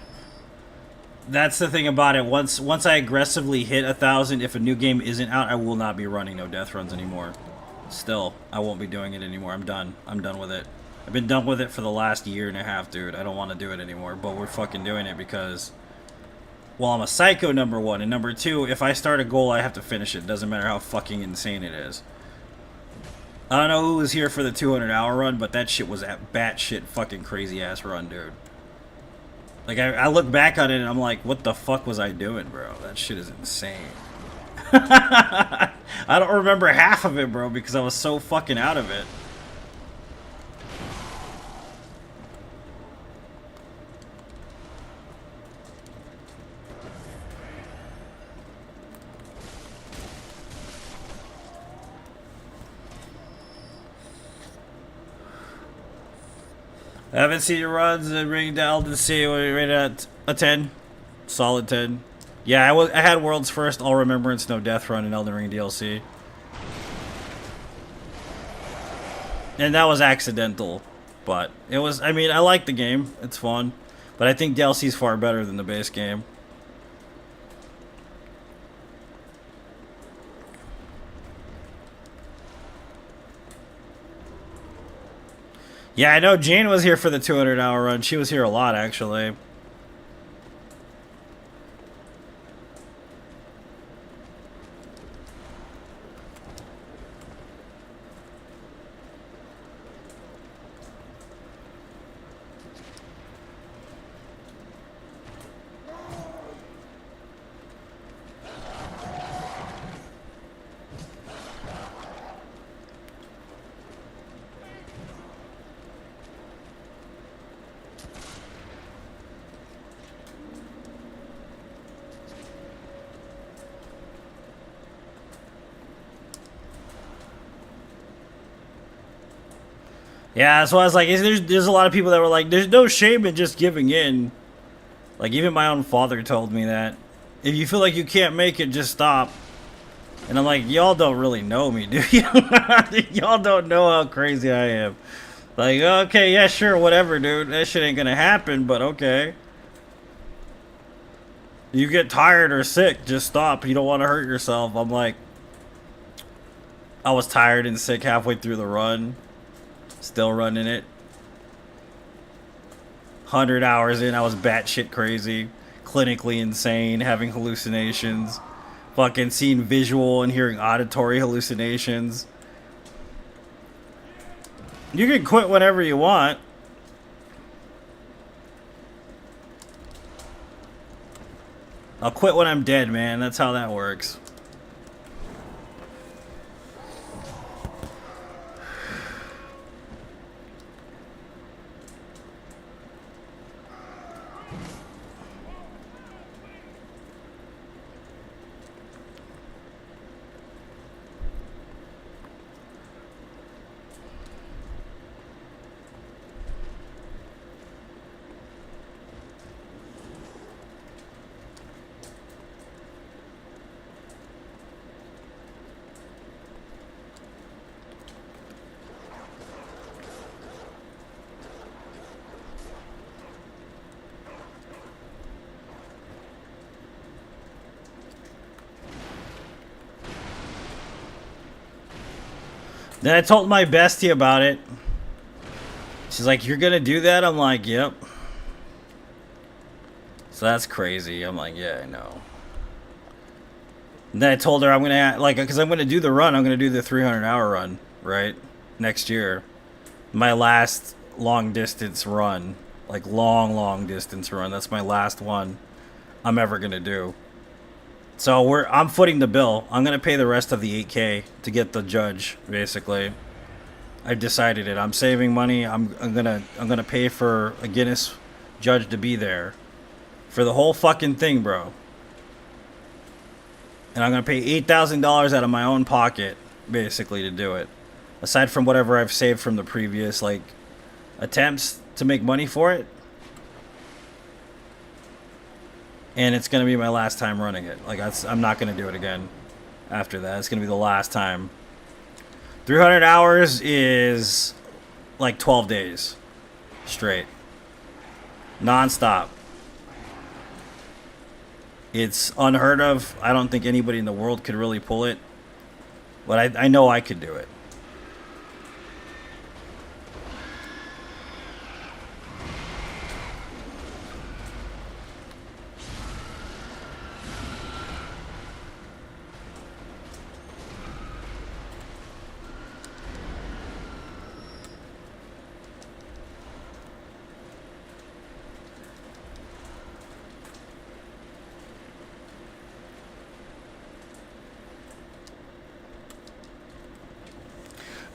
that's the thing about it. Once I aggressively hit 1,000, if a new game isn't out, I will not be running no death runs anymore. Still, I won't be doing it anymore. I'm done. I'm done with it. I've been done with it for the last year and a half, dude. I don't want to do it anymore. But we're fucking doing it because, well, I'm a psycho, number one. And number two, if I start a goal, I have to finish it. Doesn't matter how fucking insane it is. I don't know who was here for the 200-hour run, but that shit was a batshit fucking crazy-ass run, dude. Like, I look back on it and I'm like, what the fuck was I doing, bro? That shit is insane. I don't remember half of it, bro, because I was so fucking out of it. I haven't seen your runs and Ring to Elden Sea. We're rated at a 10. Solid 10. Yeah, I had World's First All Remembrance No Death Run in Elden Ring DLC. And that was accidental. But it was, I mean, I like the game. It's fun. But I think DLC is far better than the base game. Yeah, I know Jane was here for the 200-hour run. She was here a lot, actually. Yeah, so I was like, there's a lot of people that were like, there's no shame in just giving in. Like, even my own father told me that. If you feel like you can't make it, just stop. And I'm like, y'all don't really know me, do you? Y'all don't know how crazy I am. Like, okay, yeah, sure, whatever, dude. That shit ain't gonna happen, but okay. You get tired or sick, just stop. You don't want to hurt yourself. I'm like, I was tired and sick halfway through the run. Still running it. 100 hours in, I was batshit crazy. Clinically insane, having hallucinations. Fucking seeing visual and hearing auditory hallucinations. You can quit whenever you want. I'll quit when I'm dead, man. That's how that works. Then I told my bestie about it. She's like, you're gonna do that? I'm like, yep. So that's crazy. I'm like, yeah, I know. And then I told her I'm gonna, like, because I'm gonna do the run. I'm gonna do the 300-hour run, right? Next year. My last long distance run. Like, long distance run. That's my last one I'm ever gonna do. So I'm footing the bill. I'm gonna pay the rest of the 8K to get the judge. Basically, I've decided it. I'm saving money. I'm gonna pay for a Guinness judge to be there for the whole fucking thing, bro. And I'm gonna pay $8,000 out of my own pocket, basically, to do it. Aside from whatever I've saved from the previous like attempts to make money for it. And it's going to be my last time running it. Like, I'm not going to do it again after that. It's going to be the last time. 300 hours is like 12 days straight. Non-stop. It's unheard of. I don't think anybody in the world could really pull it. But I know I could do it.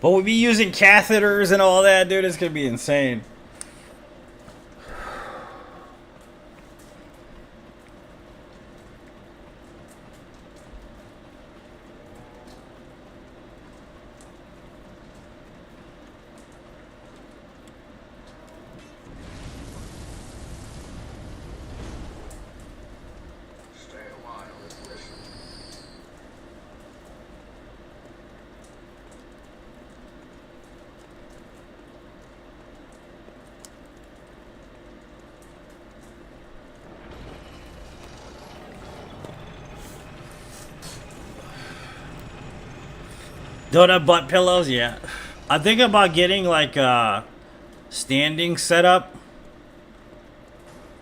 But we'll be using catheters and all that, dude. It's going to be insane. Don't have butt pillows? Yeah. I'm thinking about getting like standing set up.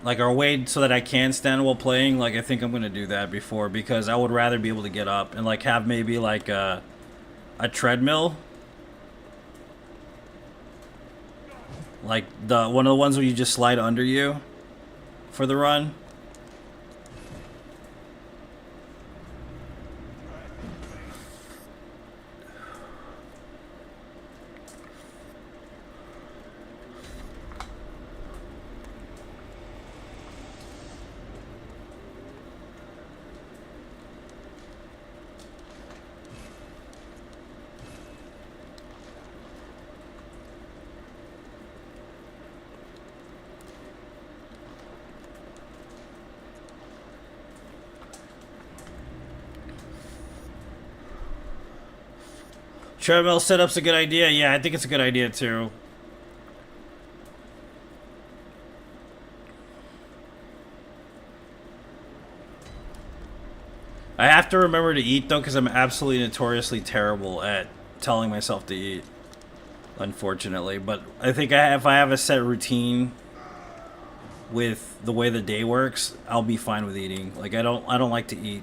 Like our way so that I can stand while playing. Like I think I'm gonna do that before because I would rather be able to get up and like have maybe like a treadmill. Like one of the ones where you just slide under you for the run. Treadmill setup's a good idea. Yeah, I think it's a good idea too. I have to remember to eat though, because I'm absolutely notoriously terrible at telling myself to eat. Unfortunately, but I think if I have a set routine with the way the day works, I'll be fine with eating. Like I don't like to eat.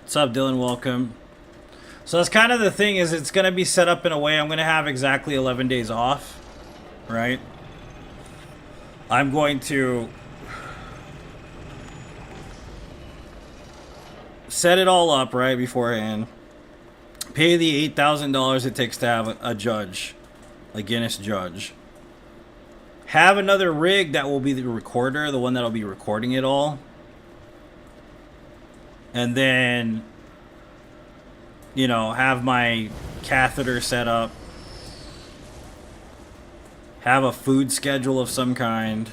What's up, Dylan? Welcome. So that's kind of the thing, is it's going to be set up in a way I'm going to have exactly 11 days off, right? I'm going to set it all up right beforehand. Pay the $8,000 it takes to have a judge, a Guinness judge. Have another rig that will be the recorder, the one that'll be recording it all. And then, you know, have my catheter set up. Have a food schedule of some kind.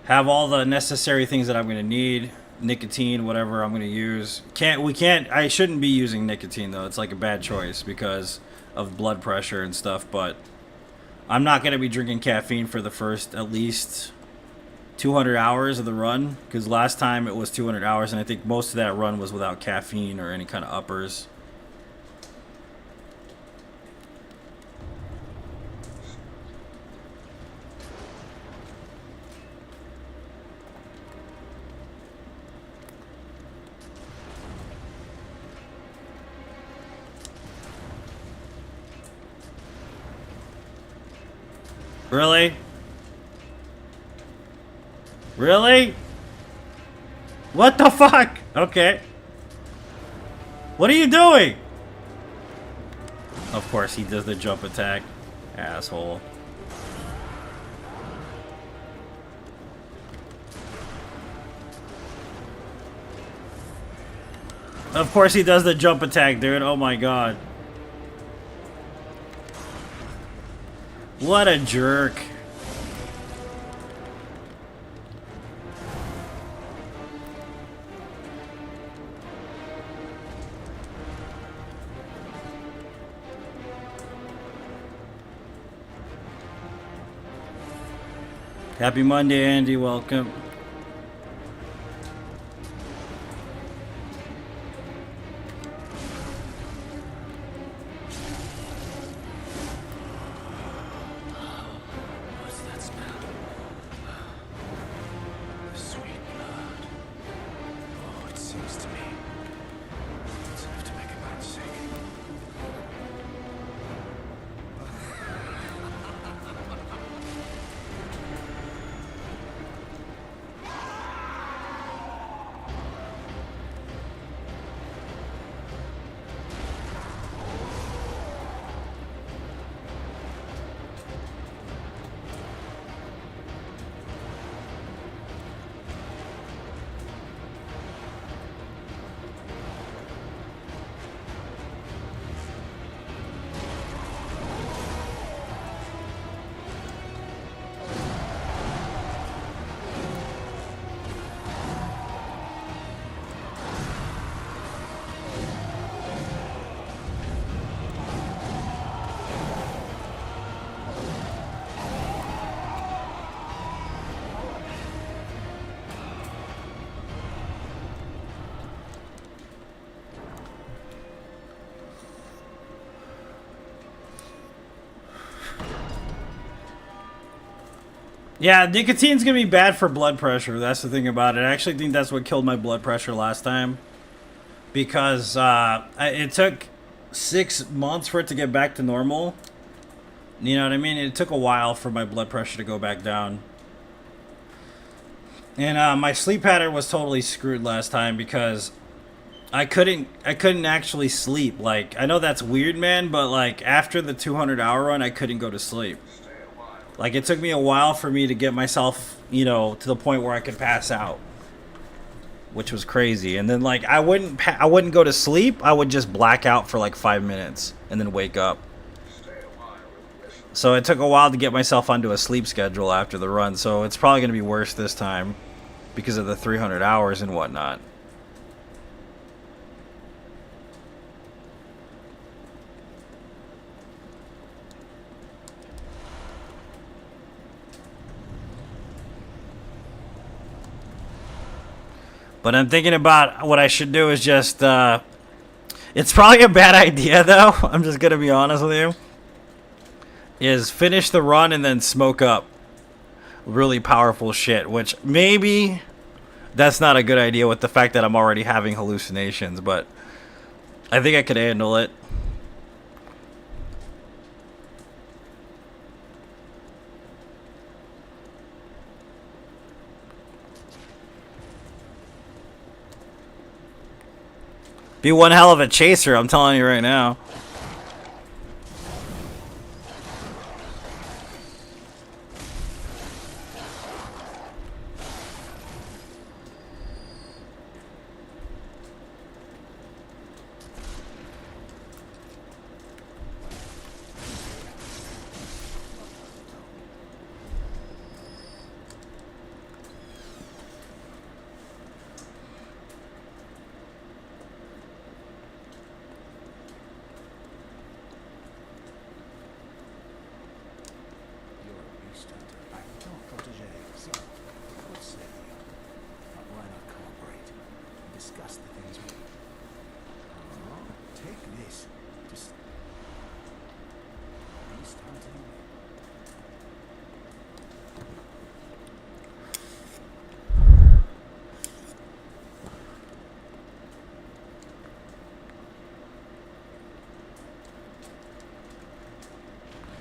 Have all the necessary things that I'm going to need. Nicotine, whatever I'm going to use. I shouldn't be using nicotine though. It's like a bad choice because of blood pressure and stuff. But I'm not going to be drinking caffeine for the first at least 200 hours of the run, because last time it was 200 hours and I think most of that run was without caffeine or any kind of uppers. Really? Really? What the fuck? Okay. What are you doing? Of course he does the jump attack. Asshole. Of course he does the jump attack, dude. Oh my god. What a jerk. Happy Monday, Andy. Welcome. What's that smell? The sweet blood. Oh, it seems to me it's enough to make a man sick. Yeah, nicotine's gonna be bad for blood pressure. That's the thing about it. I actually think that's what killed my blood pressure last time. Because it took 6 months for it to get back to normal. You know what I mean? It took a while for my blood pressure to go back down. And my sleep pattern was totally screwed last time because I couldn't actually sleep. Like, I know that's weird, man, but like after the 200-hour run, I couldn't go to sleep. Like, it took me a while for me to get myself, you know, to the point where I could pass out, which was crazy. And then like I wouldn't go to sleep. I would just black out for like 5 minutes and then wake up. So it took a while to get myself onto a sleep schedule after the run. So it's probably going to be worse this time because of the 300 hours and whatnot. But I'm thinking about what I should do is just, it's probably a bad idea though, I'm just going to be honest with you, is finish the run and then smoke up really powerful shit, which maybe that's not a good idea with the fact that I'm already having hallucinations, but I think I could handle it. Be one hell of a chaser, I'm telling you right now.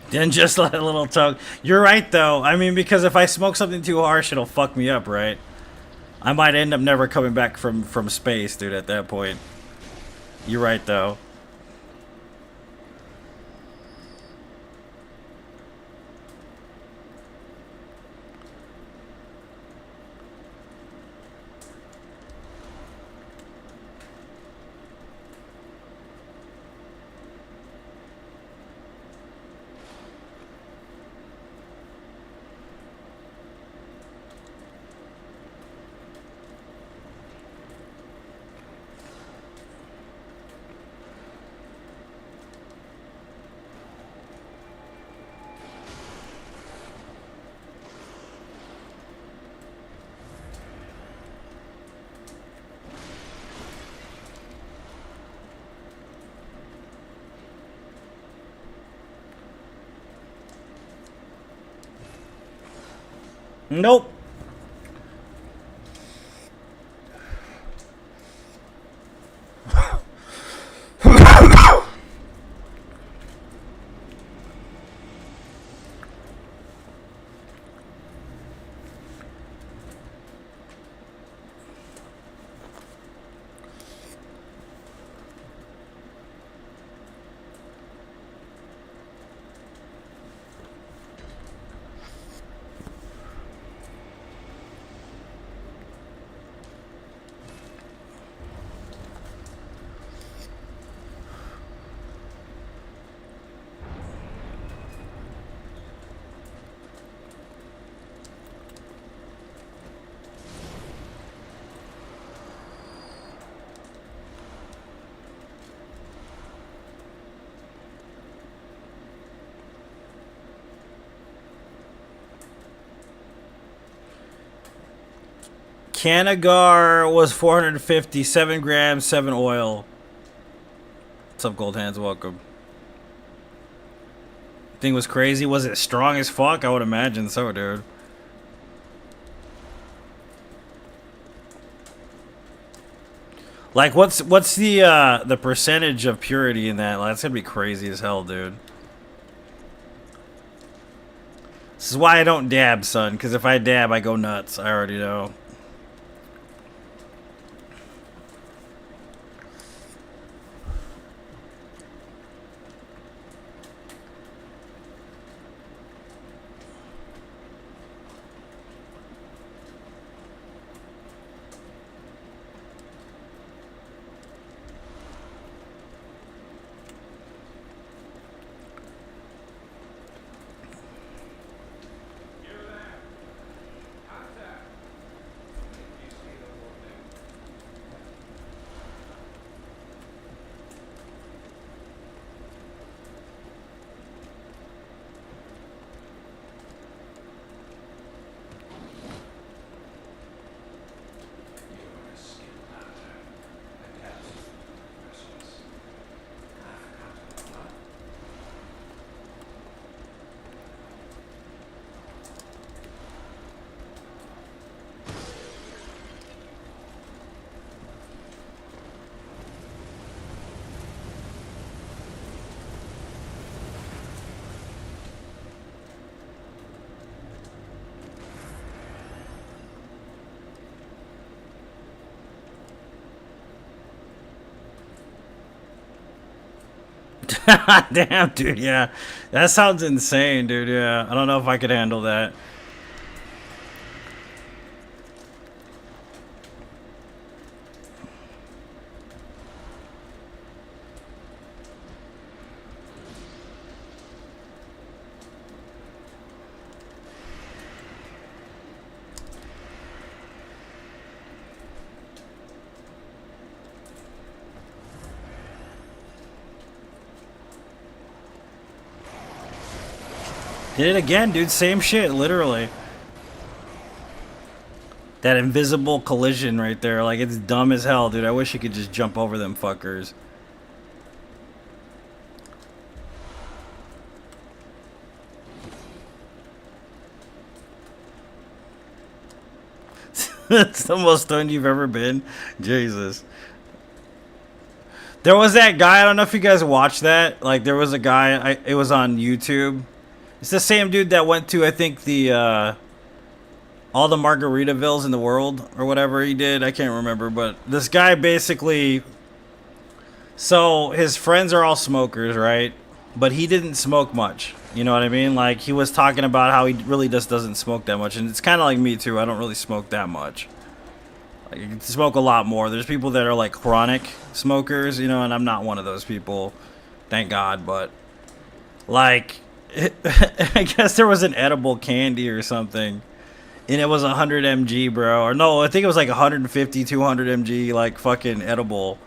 Then just let a little tug. You're right, though. I mean, because if I smoke something too harsh, it'll fuck me up, right? I might end up never coming back from space, dude, at that point. You're right, though. Nope. Canagar was 450, 7 grams, 7 oil. What's up, Gold Hands? Welcome. Thing was crazy. Was it strong as fuck? I would imagine so, dude. Like, what's the percentage of purity in that? Like, that's gonna be crazy as hell, dude. This is why I don't dab, son. Because if I dab, I go nuts. I already know. Damn, dude, yeah. That sounds insane, dude, yeah. I don't know if I could handle that. Did it again, dude. Same shit, literally. That invisible collision right there. Like, it's dumb as hell, dude. I wish you could just jump over them fuckers. That's the most stunned you've ever been. Jesus. There was that guy. I don't know if you guys watched that. Like, there was a guy. It was on YouTube. It's the same dude that went to, I think, the all the Margaritavilles in the world or whatever he did. I can't remember, but this guy basically. So his friends are all smokers, right? But he didn't smoke much. You know what I mean? Like, he was talking about how he really just doesn't smoke that much, and it's kind of like me too. I don't really smoke that much. Like, you can smoke a lot more. There's people that are like chronic smokers, you know, and I'm not one of those people, thank God. But like, I guess there was an edible candy or something, and it was 100 mg, bro. Or no, I think it was like 150, 200 mg, like fucking edible.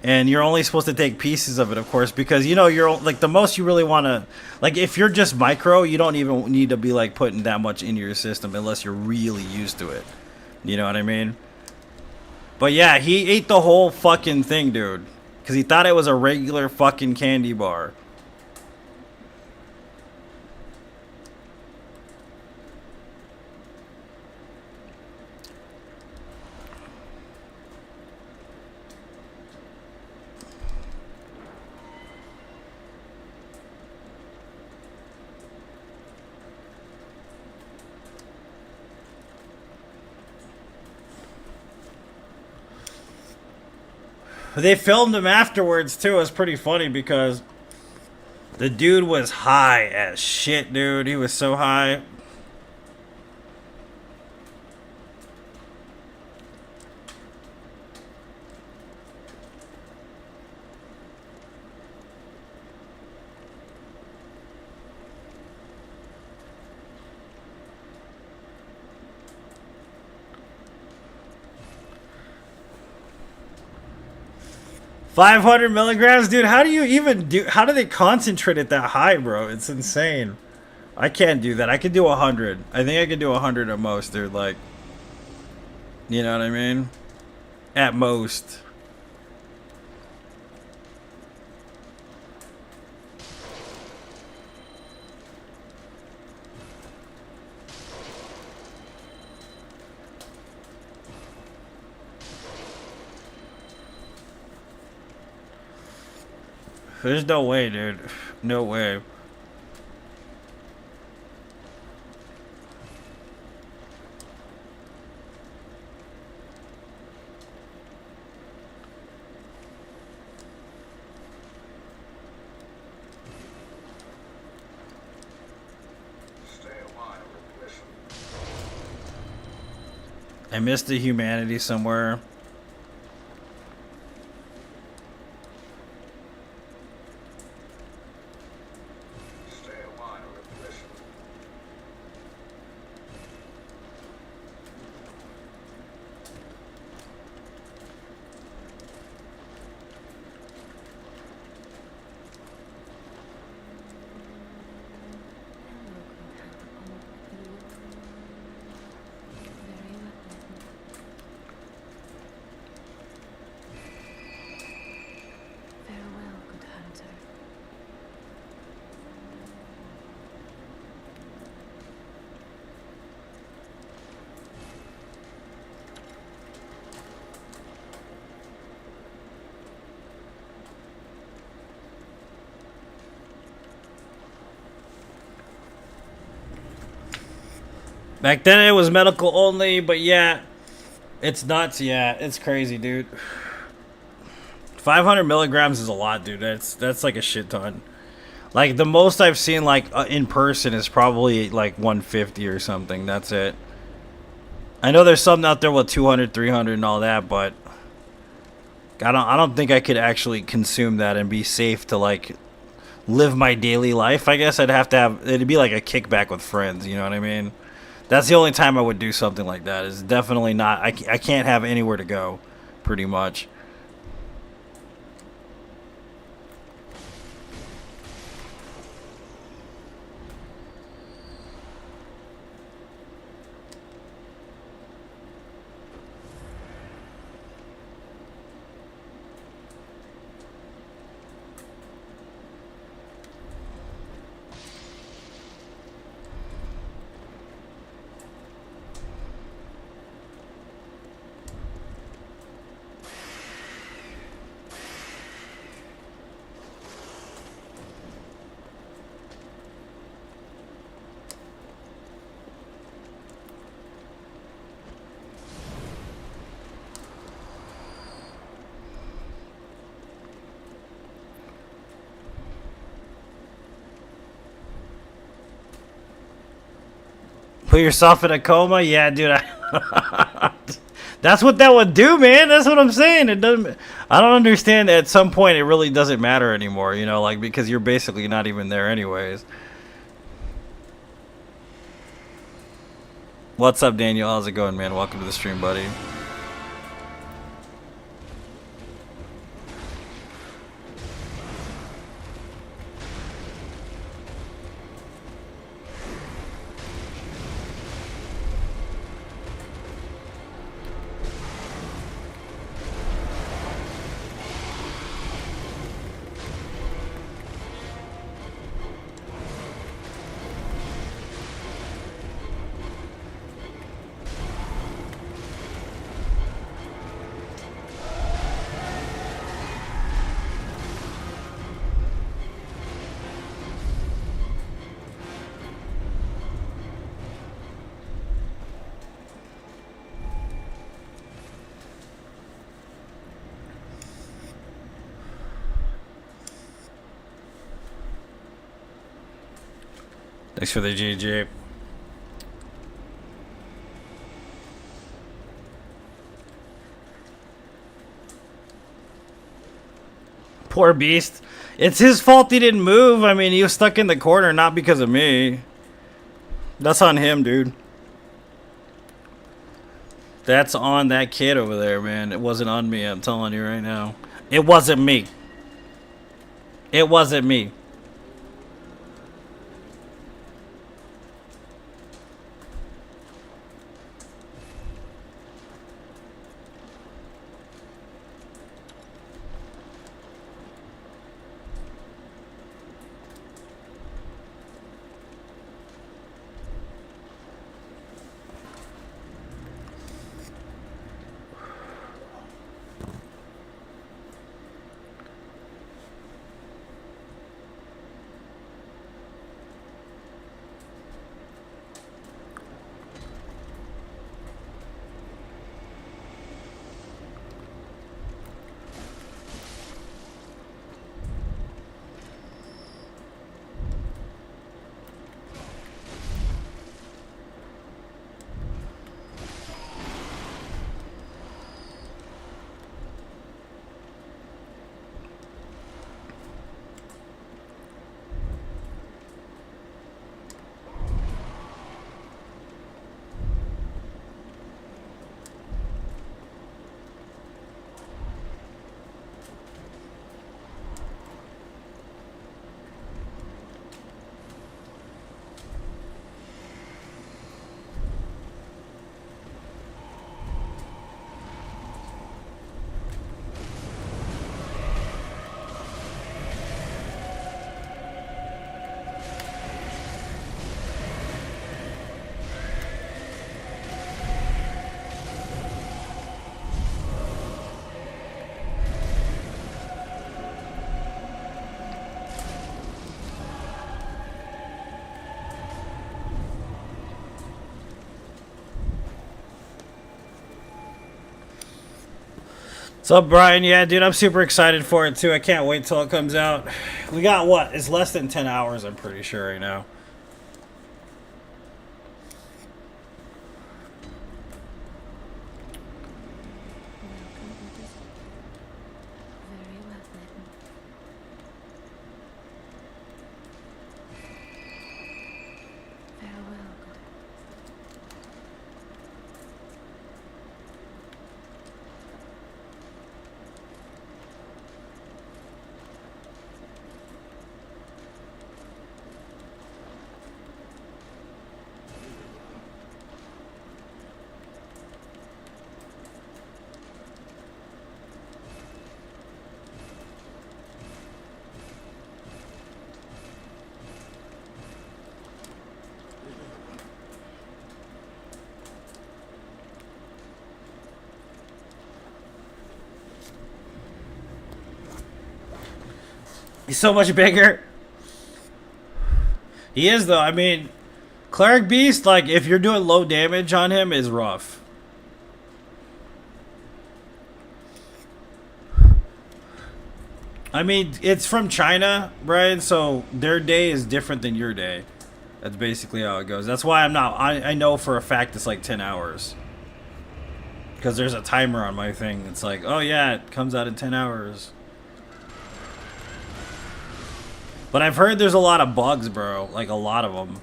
And you're only supposed to take pieces of it, of course, because, you know, you're like, the most you really want to, like, if you're just micro, you don't even need to be like putting that much into your system unless you're really used to it. You know what I mean? But yeah, he ate the whole fucking thing, dude, because he thought it was a regular fucking candy bar. They filmed him afterwards too. It was pretty funny because the dude was high as shit, dude. He was so high. $500 milligrams, dude. How do you even do? How do they concentrate it that high, bro? It's insane. I can't do that. I could do 100. I think I could do 100 at most, dude. Like, you know what I mean? At most. There's no way, dude. No way. Stay a while and listen. I missed the humanity somewhere. Stay a while and listen. Farewell, good hunter. Back then it was medical only, but yeah, it's nuts. Yeah, it's crazy, dude. 500 milligrams is a lot, dude. That's like a shit ton. Like the most I've seen like in person is probably like 150 or something. That's it. I know there's some out there with 200, 300 and all that, but I don't think I could actually consume that and be safe to like live my daily life. I guess I'd have to have it'd be like a kickback with friends, you know what I mean? That's the only time I would do something like that. Is definitely not I can't have anywhere to go pretty much. Put yourself in a coma? Yeah, dude. That's what that would do, man. That's what I'm saying. It doesn't. I don't understand. At some point, it really doesn't matter anymore. You know, like because you're basically not even there, anyways. What's up, Daniel? How's it going, man? Welcome to the stream, buddy. Thanks for the GG. Poor beast. It's his fault he didn't move. I mean, he was stuck in the corner, not because of me. That's on him, dude. That's on that kid over there, man. It wasn't on me, I'm telling you right now. It wasn't me. It wasn't me. What's up, Brian? Yeah, dude, I'm super excited for it too. I can't wait till it comes out. We got what? It's less than 10 hours, I'm pretty sure right now. Very well then. Farewell, good. He's so much bigger. He is, though. I mean, Cleric Beast, like, if you're doing low damage on him, is rough. I mean, it's from China, Brian, so their day is different than your day. That's basically how it goes. That's why I'm not... I know for a fact it's like 10 hours. Because there's a timer on my thing. It's like, oh yeah, it comes out in 10 hours. But I've heard there's a lot of bugs, bro. Like, a lot of them.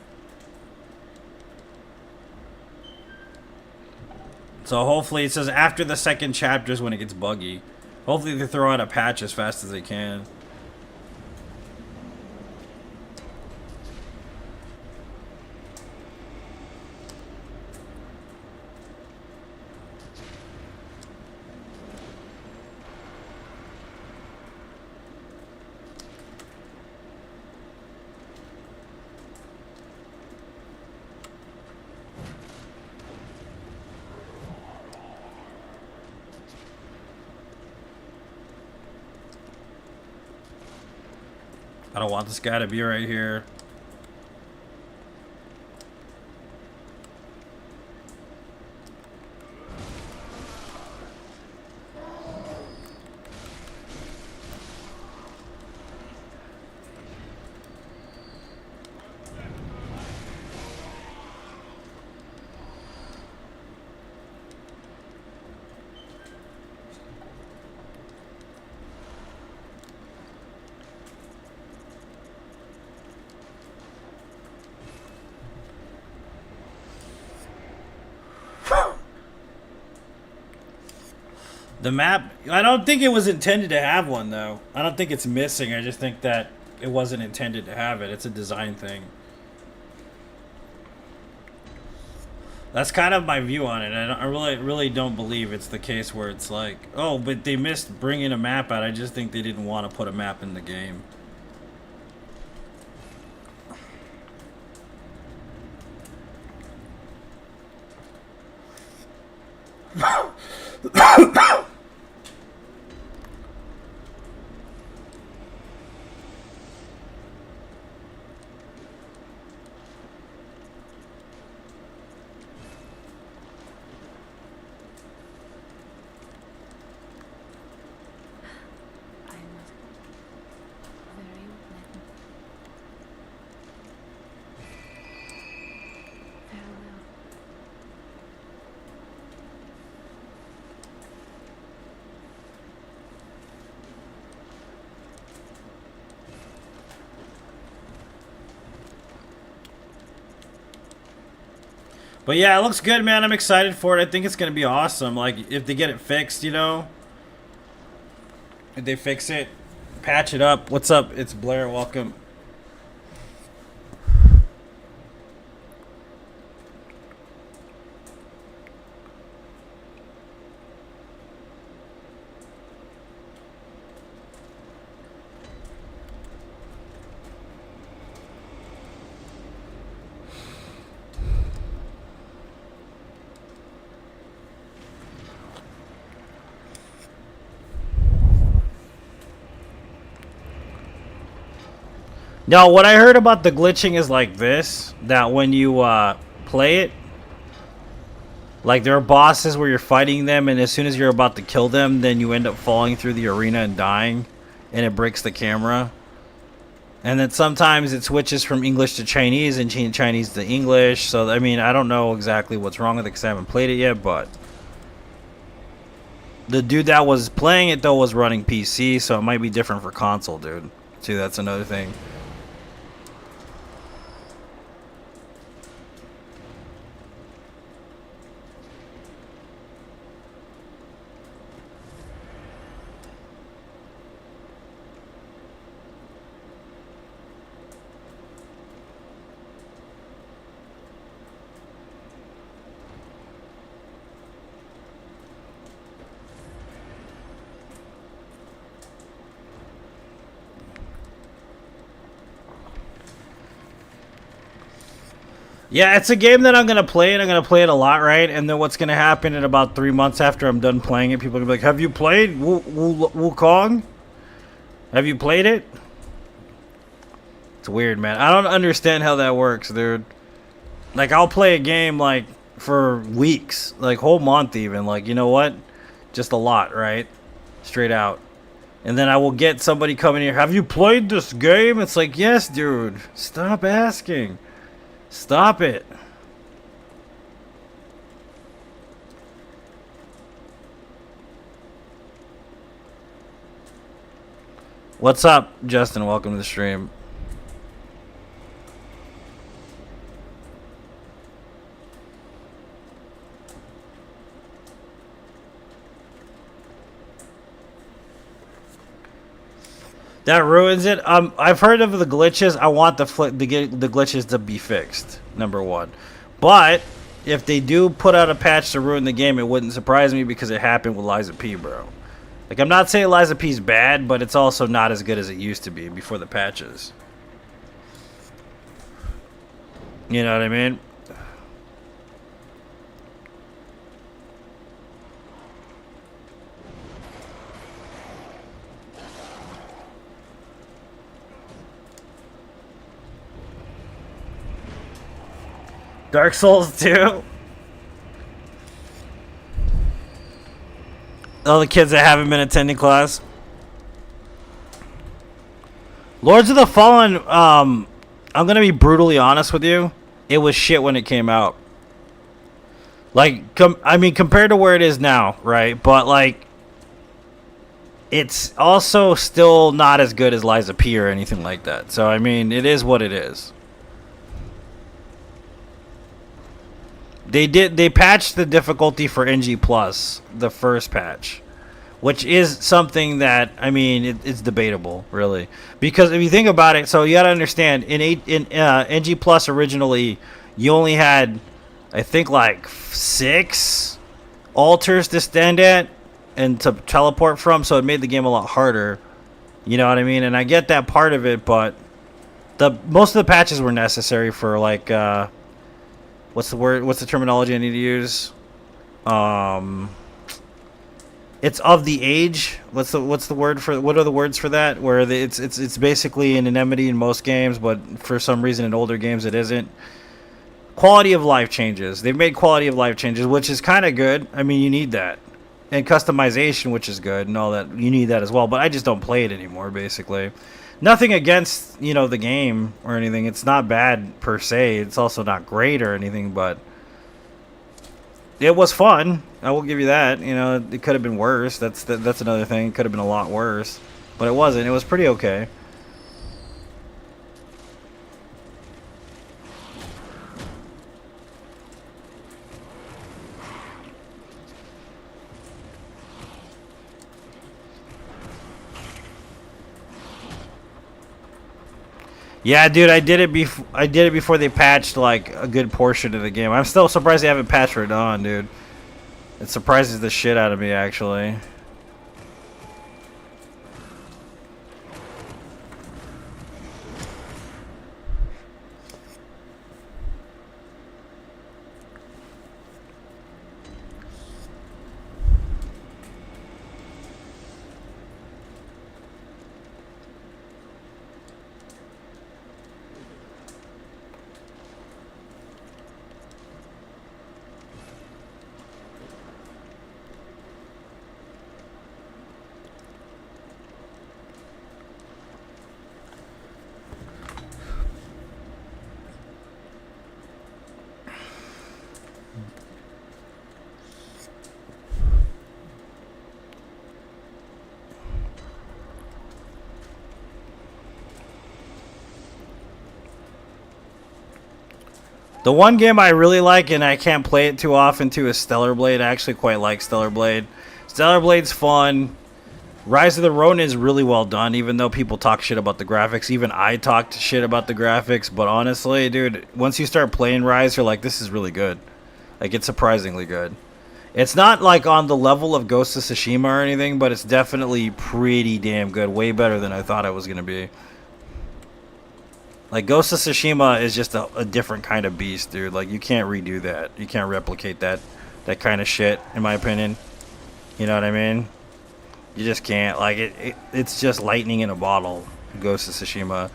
So hopefully it says after the second chapter is when it gets buggy. Hopefully they throw out a patch as fast as they can. I don't want this guy to be right here. The map, I don't think it was intended to have one, though. I don't think it's missing. I just think that it wasn't intended to have it. It's a design thing. That's kind of my view on it. I really don't believe it's the case where it's like, oh, but they missed bringing a map out. I just think they didn't want to put a map in the game. But yeah, it looks good, man. I'm excited for it. I think it's going to be awesome. Like, if they get it fixed, you know. If they fix it, patch it up. What's up? It's Blair. Welcome. No, what I heard about the glitching is like this, that when you play it, Like, there are bosses where you're fighting them, and as soon as you're about to kill them, then you end up falling through the arena and dying, and it breaks the camera. And then sometimes it switches from English to Chinese and Chinese to English. So, I mean, I don't know exactly what's wrong with it because I haven't played it yet, but the dude that was playing it, though, was running PC, so it might be different for console, dude. See, that's another thing. Yeah, it's a game that I'm going to play, and I'm going to play it a lot, right? And then what's going to happen in about 3 months after I'm done playing it, people are going to be like, have you played Wukong? Have you played it? It's weird, man. I don't understand how that works, dude. Like, I'll play a game, like, for weeks. Like, whole month even. Like, you know what? Just a lot, right? Straight out. And then I will get somebody coming here. Have you played this game? It's like, yes, dude. Stop asking. Stop it. What's up, Justin? Welcome to the stream. That ruins it. I've heard of the glitches. I want the glitches to be fixed. Number one, but if they do put out a patch to ruin the game, it wouldn't surprise me because it happened with Liza P, bro. Like, I'm not saying Liza P's bad, but it's also not as good as it used to be before the patches. You know what I mean? Dark Souls 2. All the kids that haven't been attending class. Lords of the Fallen, I'm going to be brutally honest with you. It was shit when it came out. Like, I mean, compared to where it is now, right? But, like, it's also still not as good as Liza P or anything like that. So, I mean, it is what it is. They patched the difficulty for NG Plus, the first patch, which is something that, I mean, it's debatable, really, because if you think about it, so you got to understand in NG Plus originally, you only had, I think, like 6 altars to stand at and to teleport from, so it made the game a lot harder. You know what I mean? And I get that part of it, but most of the patches were necessary for, like, what's the word? What's the terminology I need to use? It's of the age. What's the word for? What are the words for that? Where it's basically an anemone in most games, but for some reason in older games it isn't. Quality of life changes. They've made quality of life changes, which is kind of good. I mean, you need that, and customization, which is good, and all that. You need that as well. But I just don't play it anymore. Basically. Nothing against, you know, the game or anything. It's not bad per se. It's also not great or anything, but it was fun. I will give you that. You know, it could have been worse. That's another thing. It could have been a lot worse, but it wasn't. It was pretty okay. Yeah, dude, I did it before they patched like a good portion of the game. I'm still surprised they haven't patched Radon, dude. It surprises the shit out of me, actually. The one game I really like and I can't play it too often too is Stellar Blade. I actually quite like Stellar Blade. Stellar Blade's fun. Rise of the Ronin is really well done, even though people talk shit about the graphics. Even I talked shit about the graphics, but honestly, dude, once you start playing Rise, you're like, this is really good. Like, it's surprisingly good. It's not like on the level of Ghost of Tsushima or anything, but it's definitely pretty damn good. Way better than I thought it was going to be. Like, Ghost of Tsushima is just a different kind of beast, dude. Like, you can't redo that. You can't replicate that kind of shit, in my opinion. You know what I mean? You just can't. Like, it's just lightning in a bottle, Ghost of Tsushima.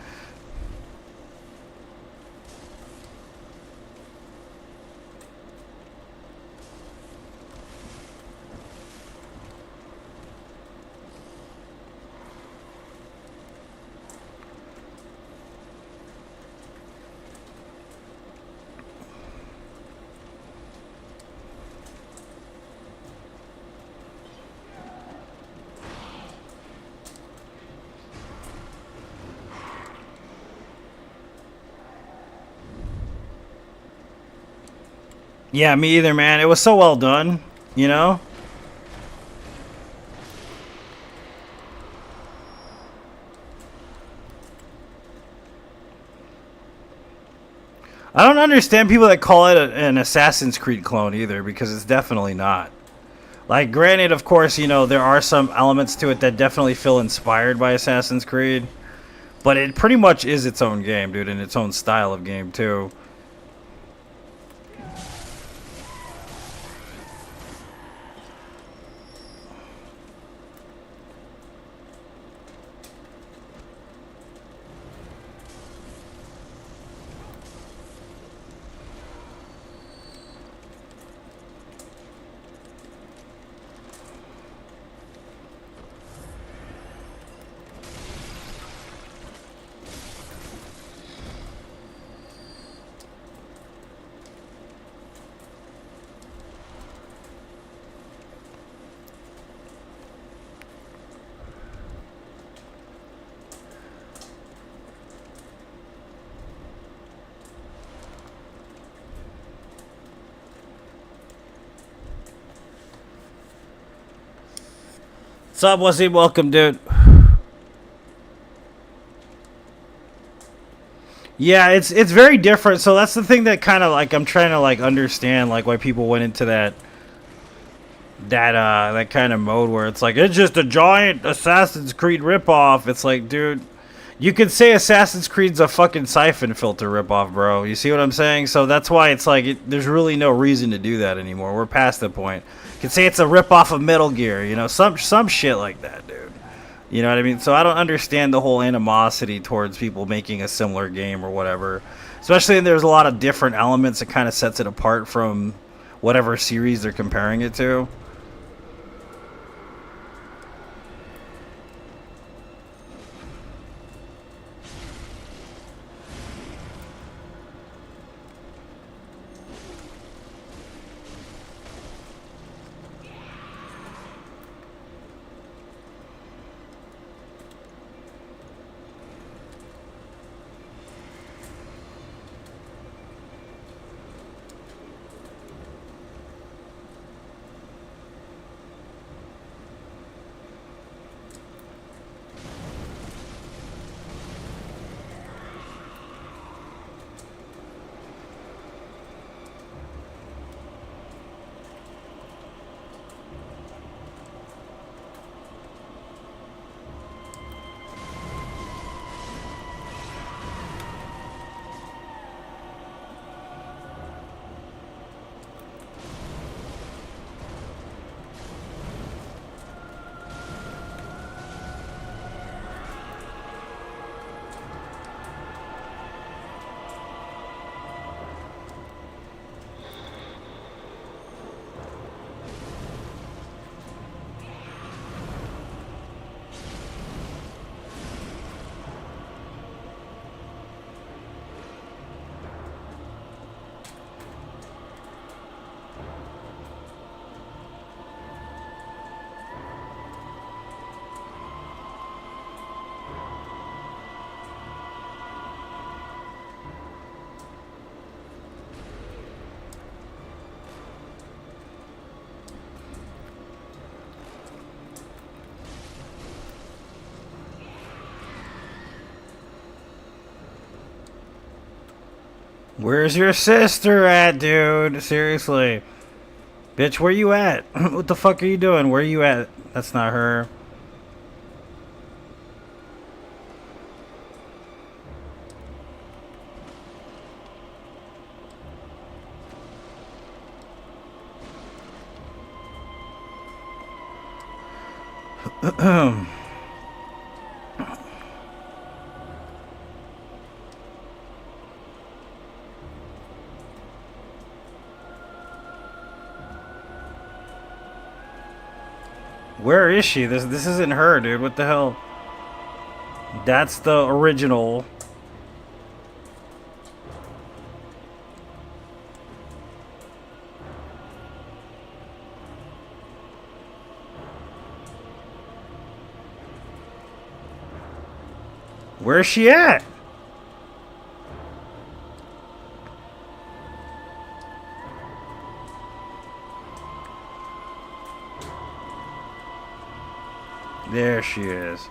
Yeah, me either, man. It was so well done, you know? I don't understand people that call it an Assassin's Creed clone either, because it's definitely not. Like, granted, of course, you know, there are some elements to it that definitely feel inspired by Assassin's Creed, but it pretty much is its own game, dude, and its own style of game, too. What's up, Wasim? Welcome, dude. Yeah, it's very different. So that's the thing that kind of like I'm trying to like understand like why people went into that kind of mode where it's like it's just a giant Assassin's Creed ripoff. It's like, dude, you could say Assassin's Creed's a fucking siphon filter ripoff, bro. You see what I'm saying? So that's why it's like there's really no reason to do that anymore. We're past the point. You could say it's a ripoff of Metal Gear, you know, some shit like that, dude. You know what I mean? So I don't understand the whole animosity towards people making a similar game or whatever. Especially when there's a lot of different elements that kind of sets it apart from whatever series they're comparing it to. Where's your sister at, dude? Seriously. Bitch, where you at? What the fuck are you doing? Where you at? That's not her. Where is she? This isn't her, dude. What the hell? That's the original. Where's she at? There she is.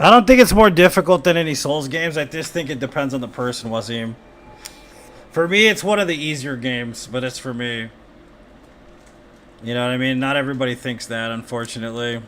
I don't think it's more difficult than any Souls games. I just think it depends on the person, Wasim. For me, it's one of the easier games, but it's for me. You know what I mean? Not everybody thinks that, unfortunately.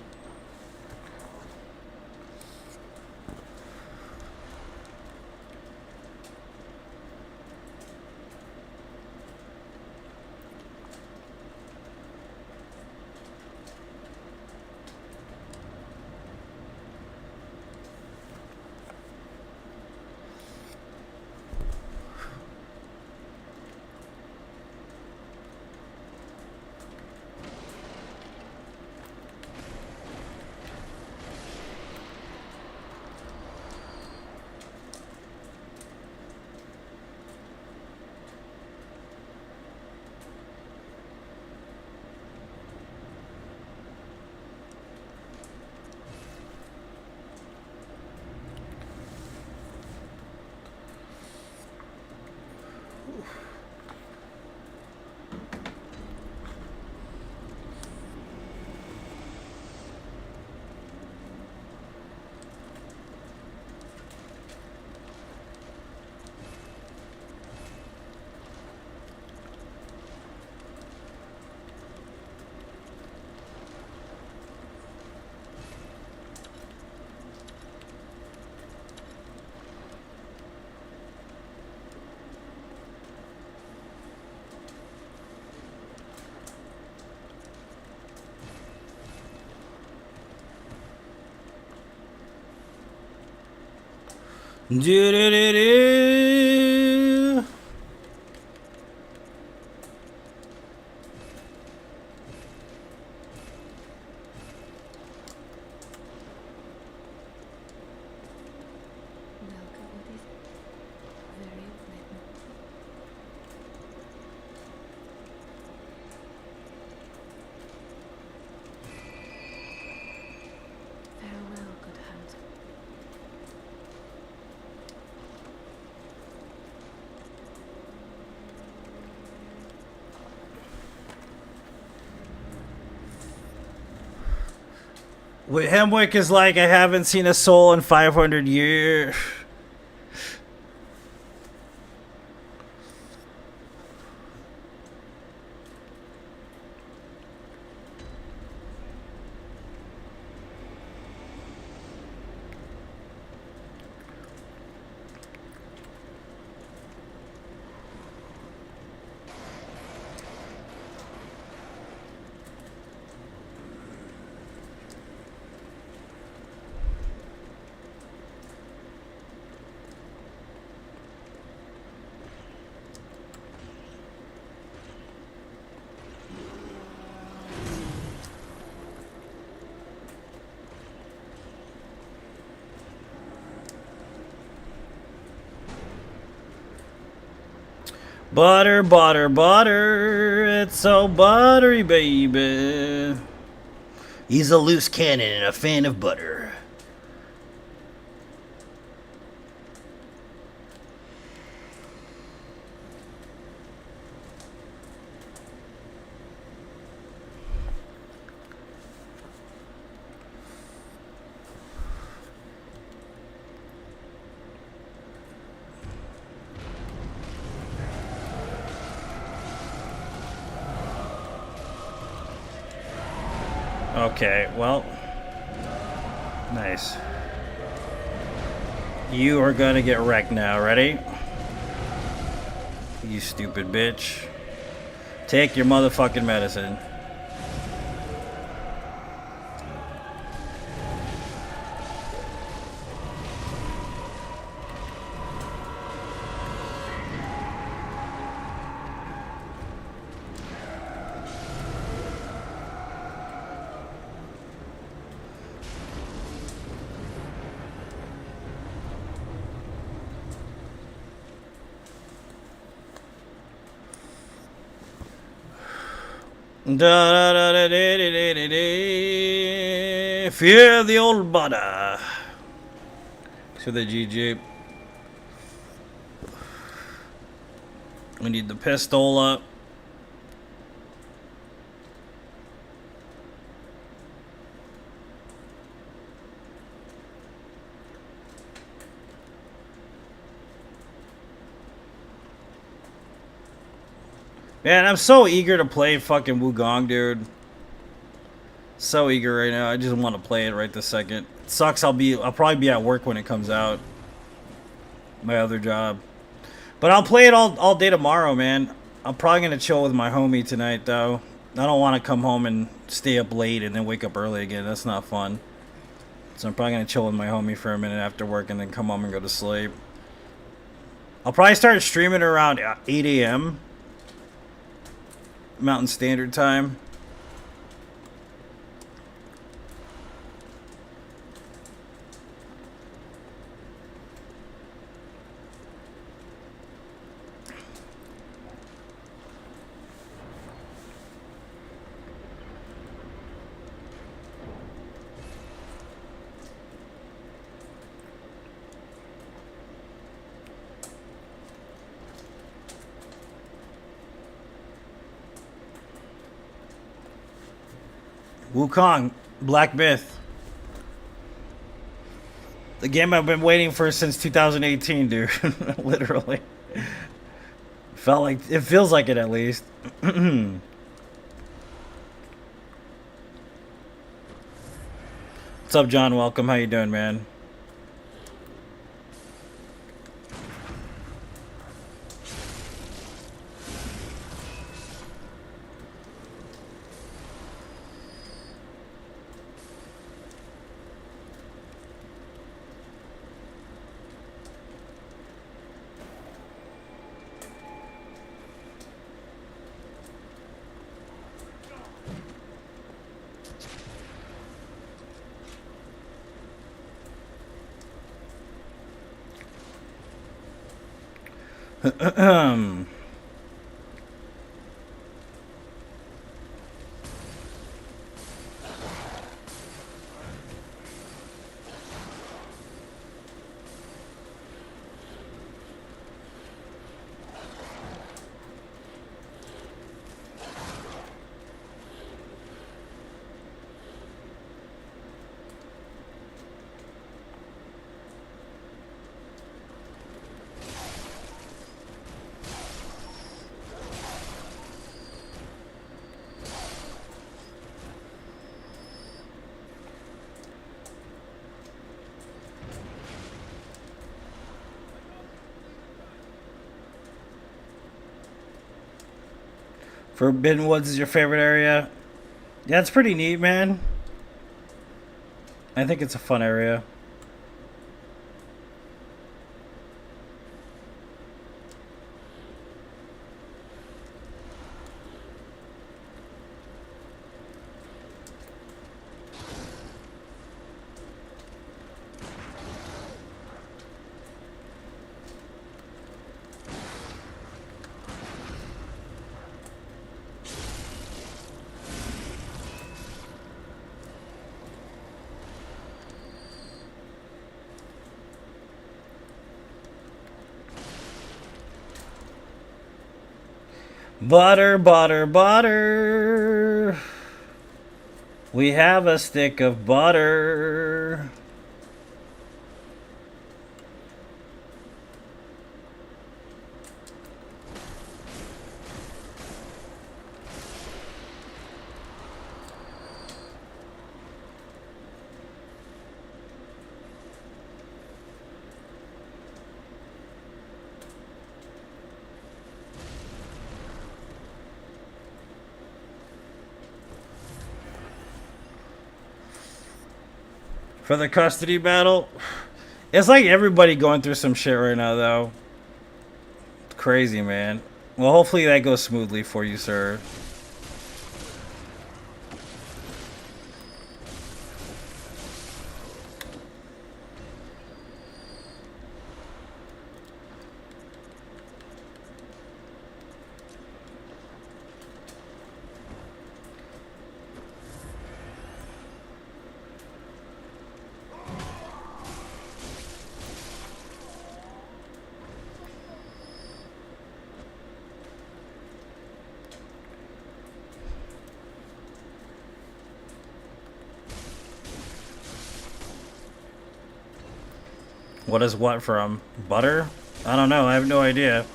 Do-do-do-do. Welcome with this very written. Farewell, good hunter. Hemwick is like, I haven't seen a soul in 500 years. Butter, butter, butter. It's so buttery, baby. He's a loose cannon and a fan of butter. Okay, well. Nice. You are gonna get wrecked now, ready? You stupid bitch. Take your motherfucking medicine. Da da da da da da da da. Fear the old butter. To the GG. We need the pistol up. Man, I'm so eager to play fucking Wukong, dude. So eager right now. I just want to play it right this second. It sucks. I'll probably be at work when it comes out. My other job. But I'll play it all day tomorrow, man. I'm probably gonna chill with my homie tonight, though. I don't want to come home and stay up late and then wake up early again. That's not fun. So I'm probably gonna chill with my homie for a minute after work and then come home and go to sleep. I'll probably start streaming around 8 a.m. Mountain Standard Time. Wukong, Black Myth. The game I've been waiting for since 2018, dude. Literally. It feels like it at least. What's up, John? Welcome. How you doing, man? Forbidden Woods is your favorite area? Yeah, it's pretty neat, man. I think it's a fun area. Butter, butter, butter. We have a stick of butter. For the custody battle, it's like everybody going through some shit right now, though. It's crazy, man. Well, hopefully that goes smoothly for you, sir. What is what from? Butter? I don't know. I have no idea.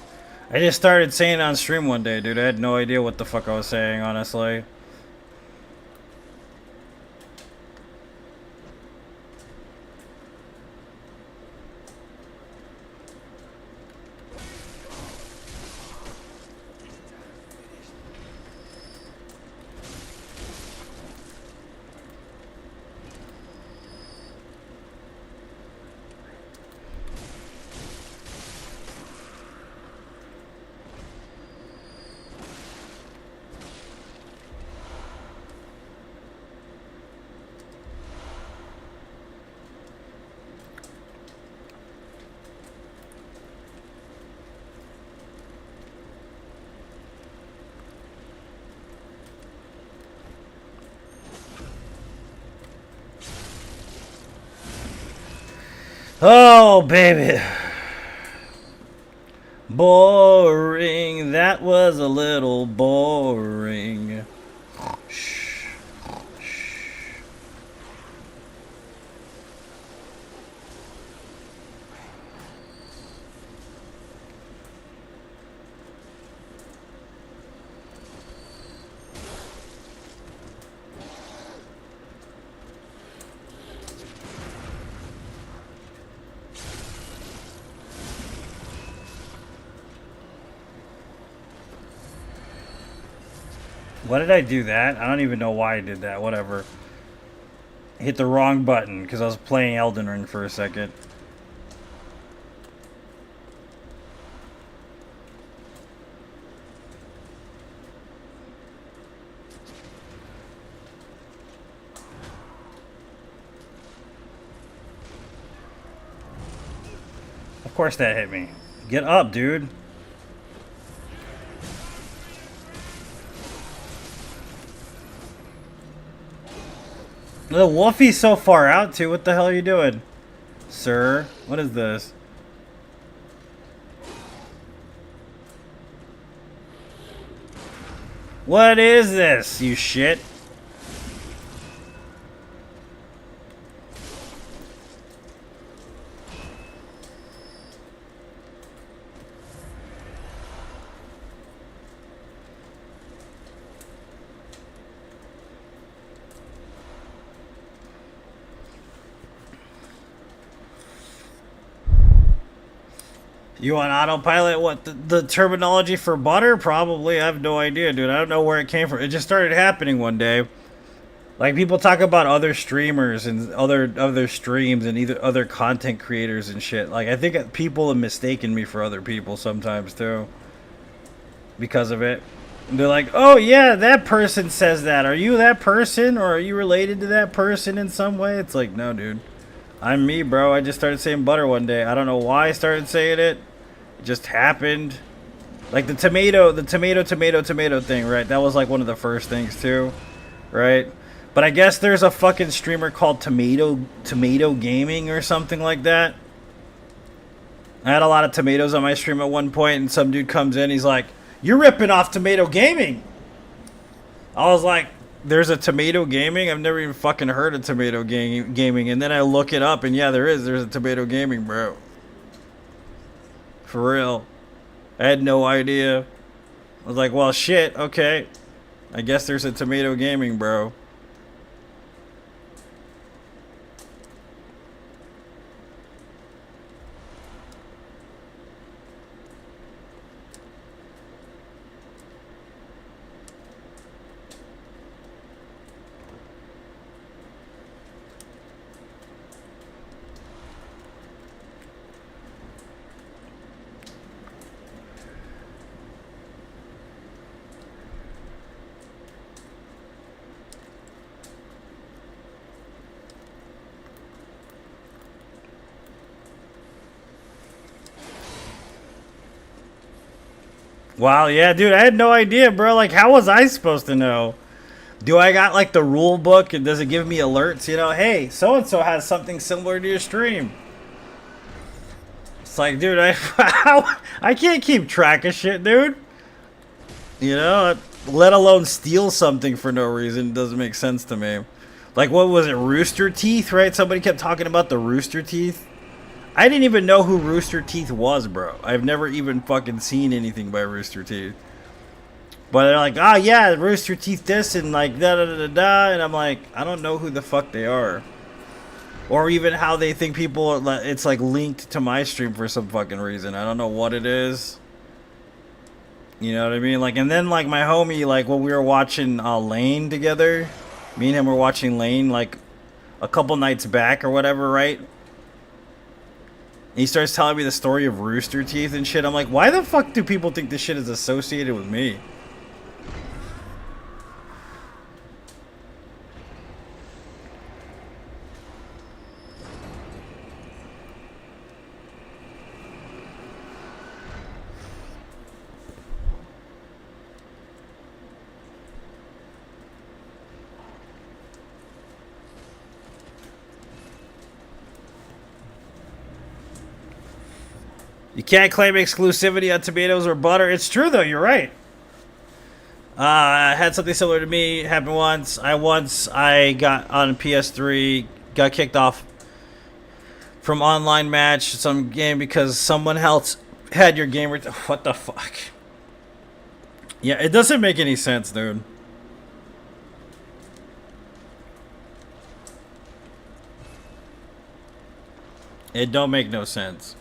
I just started saying it on stream one day, dude. I had no idea what the fuck I was saying, honestly. Oh, baby. Boring. That was a little boring. Shh. Shh. Why did I do that? I don't even know why I did that. Whatever. Hit the wrong button because I was playing Elden Ring for a second. Of course that hit me. Get up, dude. The Wolfie's so far out too. What the hell are you doing? Sir, what is this? What is this, you shit? You on autopilot? What, the terminology for butter? Probably. I have no idea, dude. I don't know where it came from. It just started happening one day. Like, people talk about other streamers and other streams and either other content creators and shit. Like, I think people have mistaken me for other people sometimes, too. Because of it. And they're like, oh, yeah, that person says that. Are you that person? Or are you related to that person in some way? It's like, no, dude. I'm me, bro. I just started saying butter one day. I don't know why I started saying it. It just happened. Like the tomato thing, right? That was like one of the first things too, right? But I guess there's a fucking streamer called Tomato Gaming or something like that. I had a lot of tomatoes on my stream at one point, and some dude comes in, he's like, You're ripping off Tomato Gaming. I was like, there's a Tomato Gaming? I've never even fucking heard of Tomato Gaming. And then I look it up, and yeah, there's a Tomato Gaming, bro. For real. I had no idea. I was like, well, shit, okay. I guess there's a Tomato Gaming, bro. Wow, yeah, dude, I had no idea, bro. Like, how was I supposed to know? Do I got, like, the rule book, and does it give me alerts? You know, hey, so-and-so has something similar to your stream. It's like, dude, I can't keep track of shit, dude. You know, let alone steal something for no reason. It doesn't make sense to me. Like, what was it, Rooster Teeth, right? Somebody kept talking about the Rooster Teeth. I didn't even know who Rooster Teeth was, bro. I've never even fucking seen anything by Rooster Teeth. But they're like, oh yeah, Rooster Teeth this and like da-da-da-da-da. And I'm like, I don't know who the fuck they are. Or even how they think people are, it's like linked to my stream for some fucking reason. I don't know what it is. You know what I mean? Like, and then like my homie, like when we were watching Lane together, me and him were watching Lane like a couple nights back or whatever, right? And he starts telling me the story of Rooster Teeth and shit. I'm like, why the fuck do people think this shit is associated with me? You can't claim exclusivity on tomatoes or butter. It's true, though. You're right. I had something similar to me happen once. I got on PS3, got kicked off from online match, some game, because someone else had your game. What the fuck? Yeah, it doesn't make any sense, dude. It don't make no sense.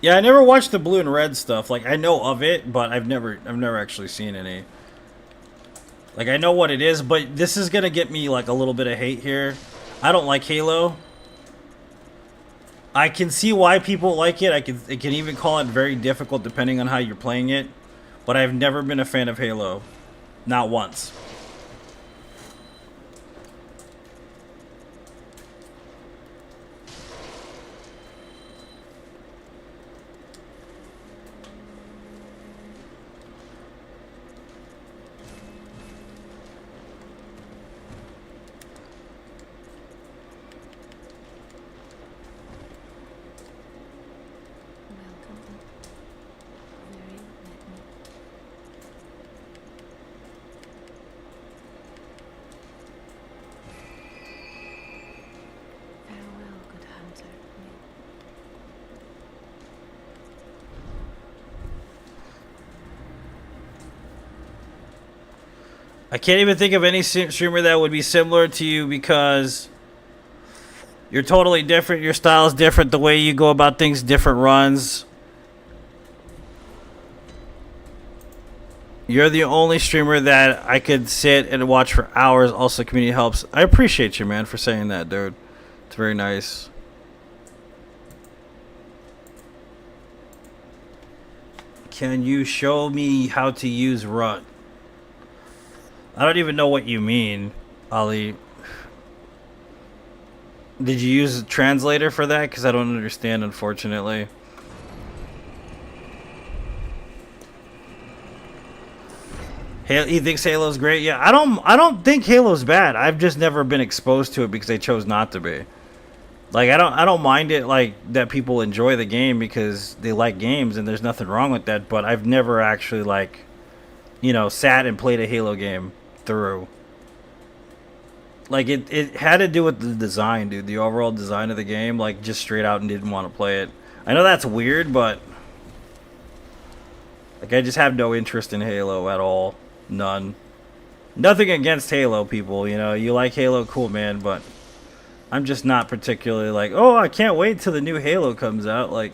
Yeah, I never watched the blue and red stuff. Like, I know of it, but I've never actually seen any. Like, I know what it is, but this is gonna get me like a little bit of hate here. I don't like Halo. I can see why people like it. I can even call it very difficult depending on how you're playing it. But I've never been a fan of Halo. Not once. I can't even think of any streamer that would be similar to you because you're totally different. Your style is different. The way you go about things, different runs. You're the only streamer that I could sit and watch for hours. Also, community helps. I appreciate you, man, for saying that, dude. It's very nice. Can you show me how to use Run? I don't even know what you mean, Ali. Did you use a translator for that? Because I don't understand, unfortunately. He thinks Halo's great. Yeah, I don't think Halo's bad. I've just never been exposed to it because they chose not to be. Like I don't mind it like that people enjoy the game because they like games and there's nothing wrong with that, but I've never actually like, sat and played a Halo game through. Like it had to do with the design, dude. The overall design of the game, like just straight out and didn't want to play it. I know that's weird, but like I just have no interest in Halo at all. None. Nothing against Halo people, you like Halo, cool man, but I'm just not particularly like, oh, I can't wait till the new Halo comes out. Like,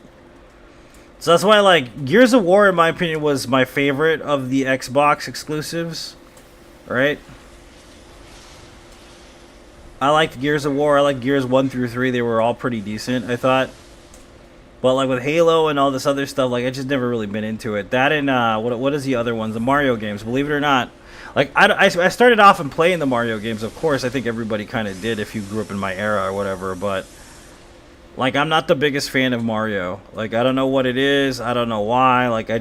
so that's why like Gears of War, in my opinion, was my favorite of the Xbox exclusives. Right? I liked Gears of War. I liked Gears 1 through 3. They were all pretty decent, I thought. But like with Halo and all this other stuff, like I just never really been into it. That and what is the other ones? The Mario games. Believe it or not, like I started off and playing the Mario games. Of course, I think everybody kind of did if you grew up in my era or whatever. But like I'm not the biggest fan of Mario. Like I don't know what it is. I don't know why. Like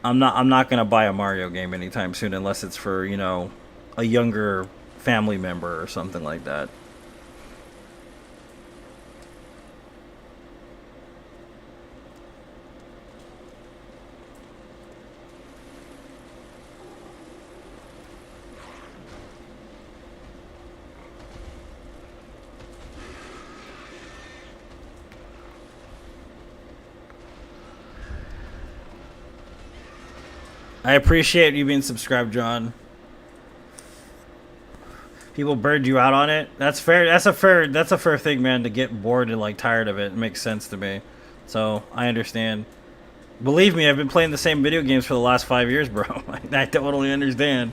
I'm not gonna buy a Mario game anytime soon unless it's for a younger family member or something like that. I appreciate you being subscribed, John. People burned you out on it. That's fair. That's a fair thing, man, to get bored and like tired of it. It makes sense to me. So I understand. Believe me, I've been playing the same video games for the last 5 years, bro. I totally understand.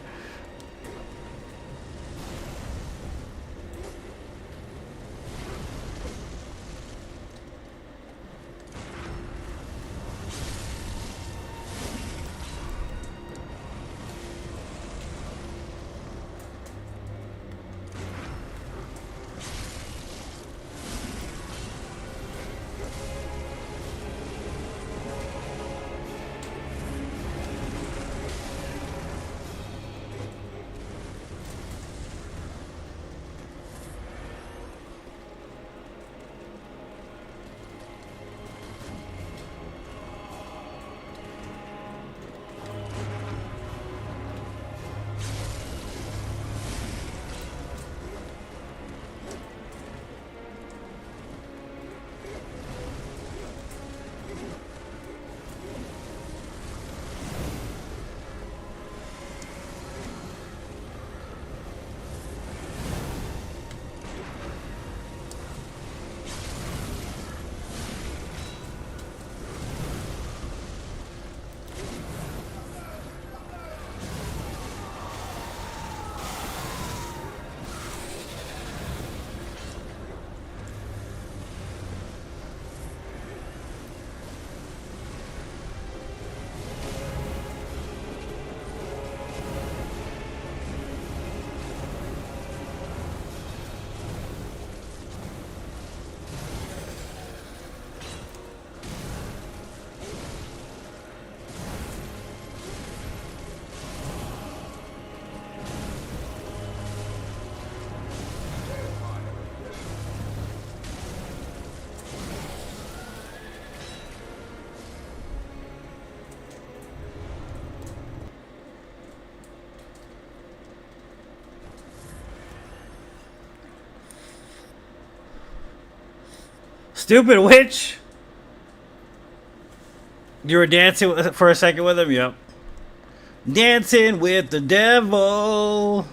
Stupid witch! You were dancing for a second with him? Yep. Dancing with the devil.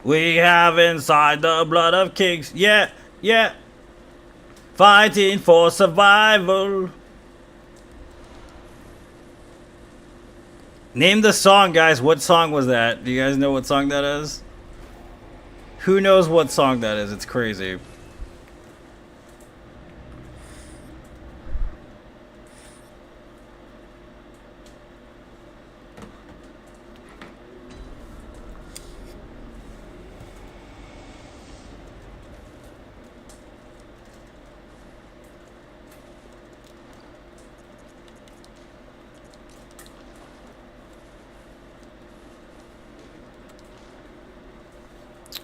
We have inside the blood of kings. Yeah, yeah. Fighting for survival. Name the song, guys. What song was that? Do you guys know what song that is? Who knows what song that is? It's crazy.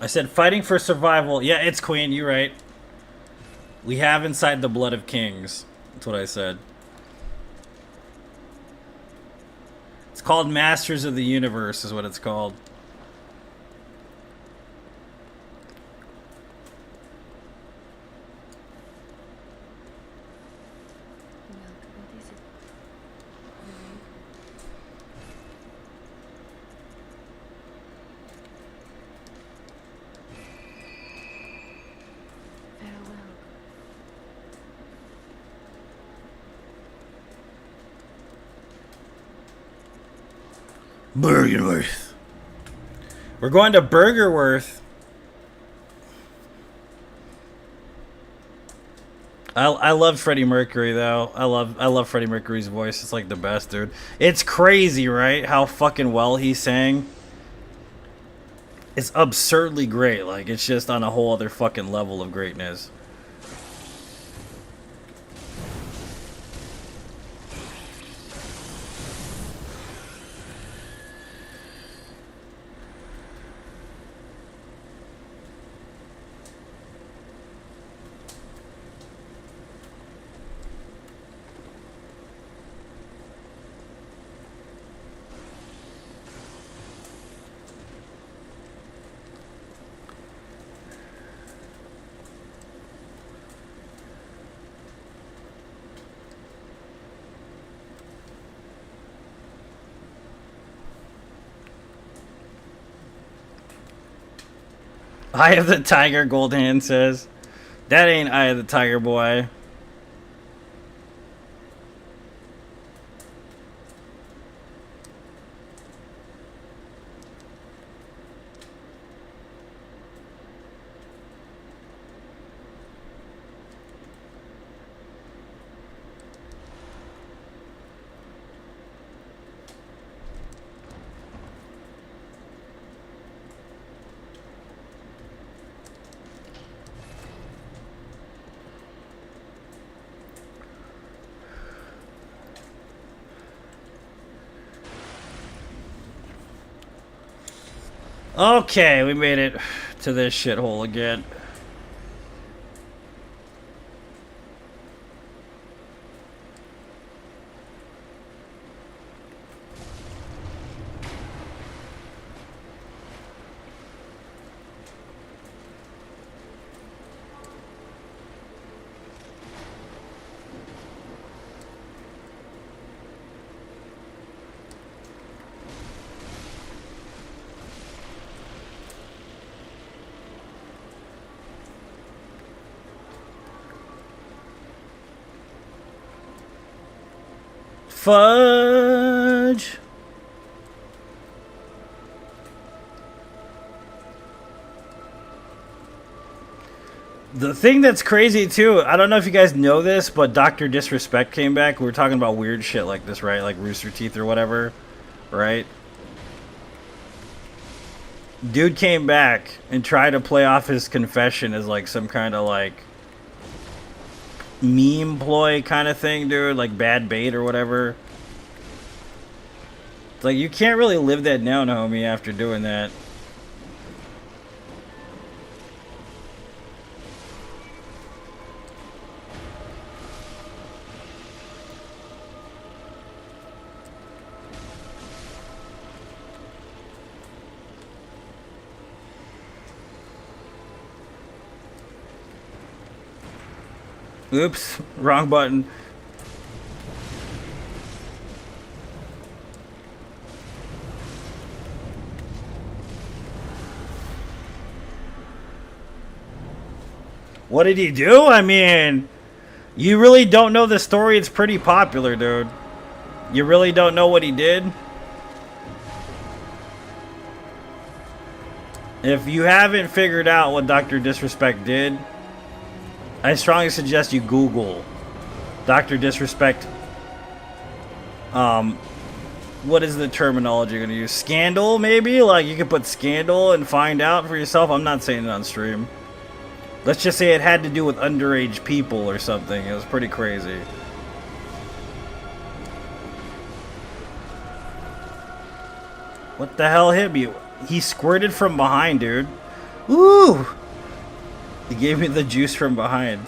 I said fighting for survival. Yeah, it's Queen. You're right. We have inside the blood of kings. That's what I said. It's called Masters of the Universe is what it's called. Well, what is it? Very farewell. Burgerworth. We're going to Burgerworth. I love Freddie Mercury though. I love Freddie Mercury's voice. It's like the best, dude. It's crazy, right? How fucking well he sang. It's absurdly great. Like it's just on a whole other fucking level of greatness. Eye of the Tiger, Gold Hand says. That ain't Eye of the Tiger, boy. Okay, we made it to this shithole again. Fudge. The thing that's crazy too, I don't know if you guys know this, but Dr. Disrespect came back. We were talking about weird shit like this, right? Like Rooster Teeth or whatever, right? Dude came back and tried to play off his confession as like some kind of like meme ploy kind of thing, dude, like bad bait or whatever. It's like you can't really live that down, homie, after doing that. Oops, wrong button. What did he do? I mean, you really don't know the story. It's pretty popular, dude. You really don't know what he did? If you haven't figured out what Dr. Disrespect did, I strongly suggest you Google Dr. Disrespect. What is the terminology you're going to use? Scandal, maybe? Like, you could put scandal and find out for yourself. I'm not saying it on stream. Let's just say it had to do with underage people or something. It was pretty crazy. What the hell hit me? He squirted from behind, dude. Ooh! He gave me the juice from behind.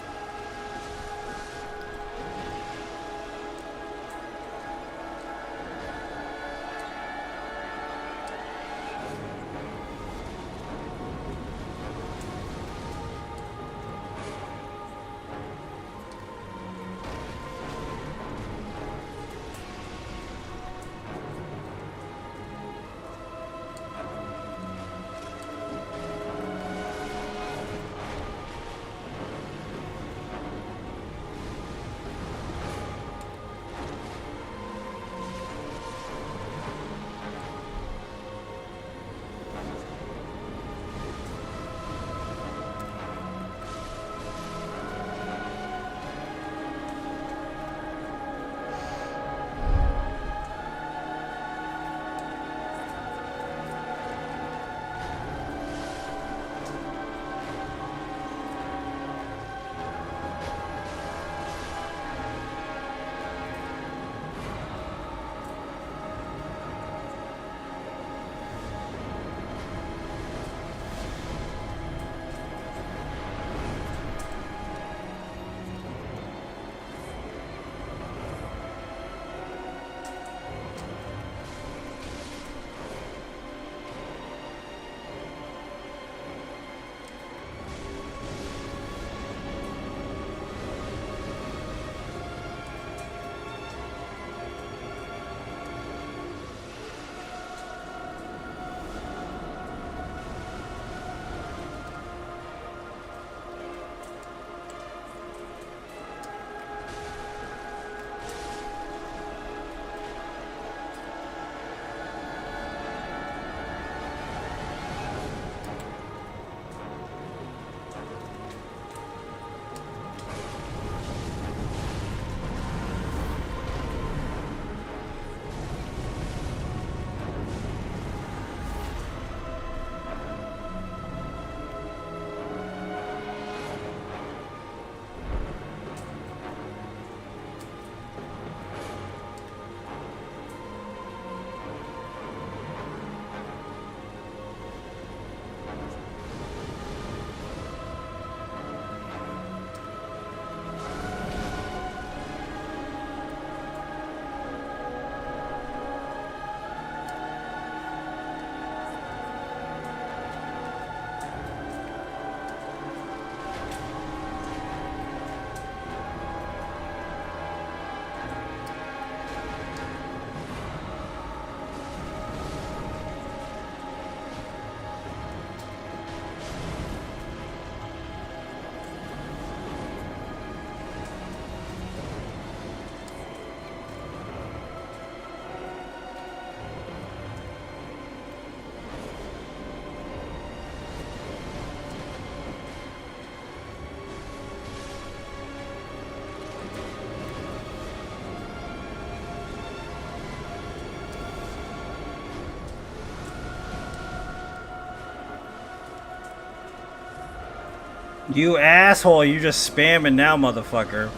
You asshole, you just spamming now, motherfucker.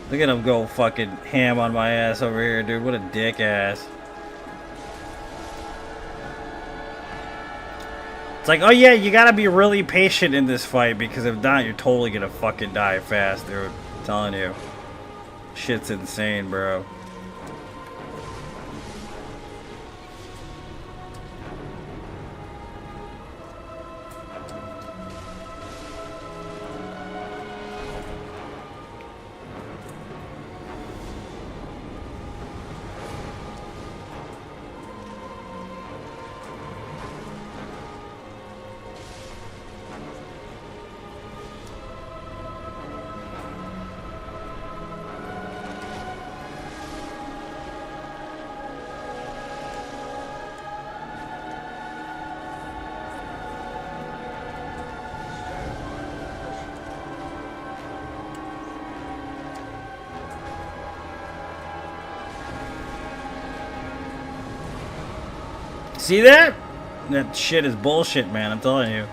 Look at him go fucking ham on my ass over here, dude. What a dick ass. It's like, oh yeah, you gotta be really patient in this fight, because if not, you're totally gonna fucking die fast, dude. I'm telling you. Shit's insane, bro. See that? That shit is bullshit, man. I'm telling you.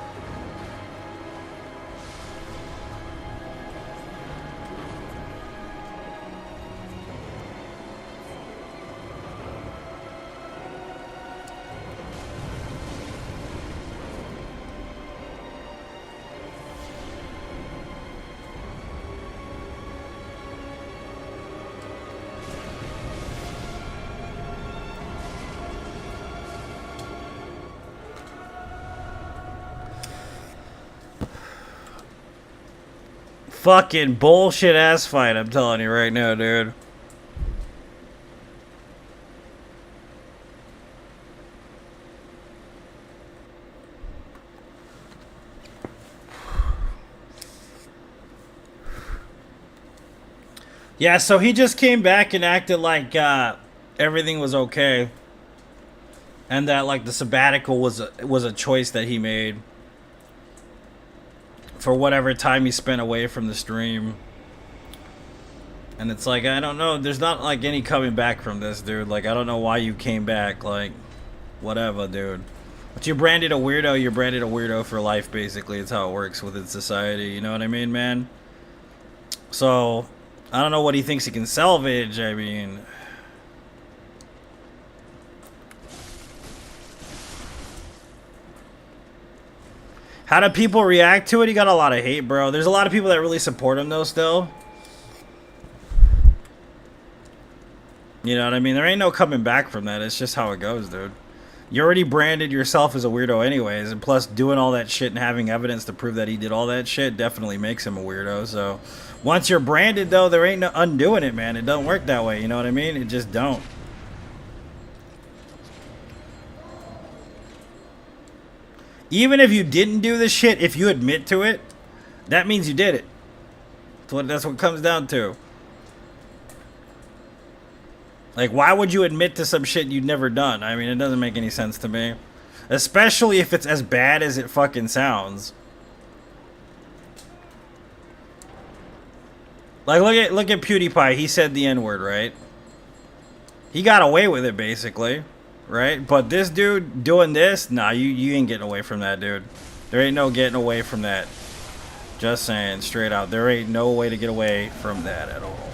Fucking bullshit ass fight, I'm telling you right now, dude. Yeah, so he just came back and acted like everything was okay, and that like the sabbatical was a choice that he made for whatever time he spent away from the stream. And it's like, I don't know, there's not like any coming back from this, dude. Like, I don't know why you came back. Like, whatever, dude. But you're branded a weirdo for life, basically. It's how it works within society, you know what I mean, man? So I don't know what he thinks he can salvage. I mean, how do people react to it? He got a lot of hate, bro. There's a lot of people that really support him, though, still. You know what I mean? There ain't no coming back from that. It's just how it goes, dude. You already branded yourself as a weirdo anyways, and plus doing all that shit and having evidence to prove that he did all that shit definitely makes him a weirdo. So once you're branded, though, there ain't no undoing it, man. It doesn't work that way, you know what I mean? It just don't. Even if you didn't do the shit, if you admit to it, that means you did it. That's what it comes down to. Like, why would you admit to some shit you'd never done? I mean, it doesn't make any sense to me. Especially if it's as bad as it fucking sounds. Like, look at PewDiePie. He said the N-word, right? He got away with it, basically. Right? But this dude doing this, nah, you ain't getting away from that, dude. There ain't no getting away from that. Just saying, straight out. There ain't no way to get away from that at all.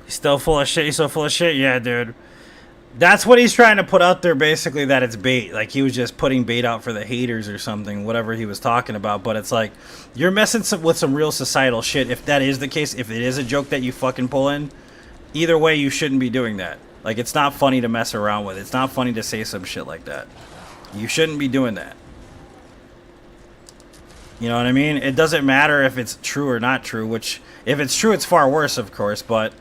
He's still full of shit. He's so full of shit. Yeah, dude. That's what he's trying to put out there, basically, that it's bait. Like, he was just putting bait out for the haters or something, whatever he was talking about. But it's like, you're messing with some real societal shit. If that is the case, if it is a joke that you fucking pull in, either way, you shouldn't be doing that. Like, it's not funny to mess around with. It's not funny to say some shit like that. You shouldn't be doing that. You know what I mean? It doesn't matter if it's true or not true, which, if it's true, it's far worse, of course, but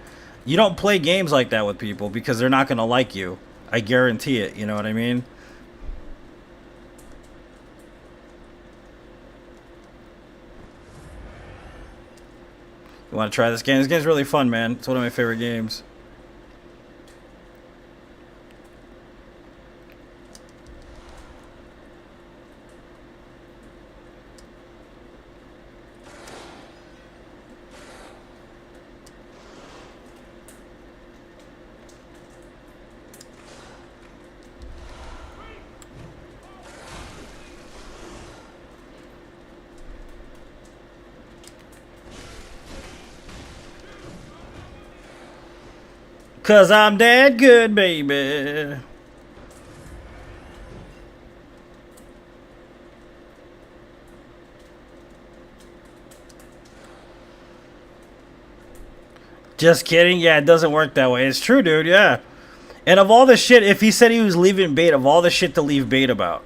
you don't play games like that with people because they're not going to like you. I guarantee it, you know what I mean? You want to try this game? This game's really fun, man. It's one of my favorite games. Cause I'm that good, baby. Just kidding. Yeah, it doesn't work that way. It's true, dude. Yeah. And of all the shit, if he said he was leaving bait, of all the shit to leave bait about,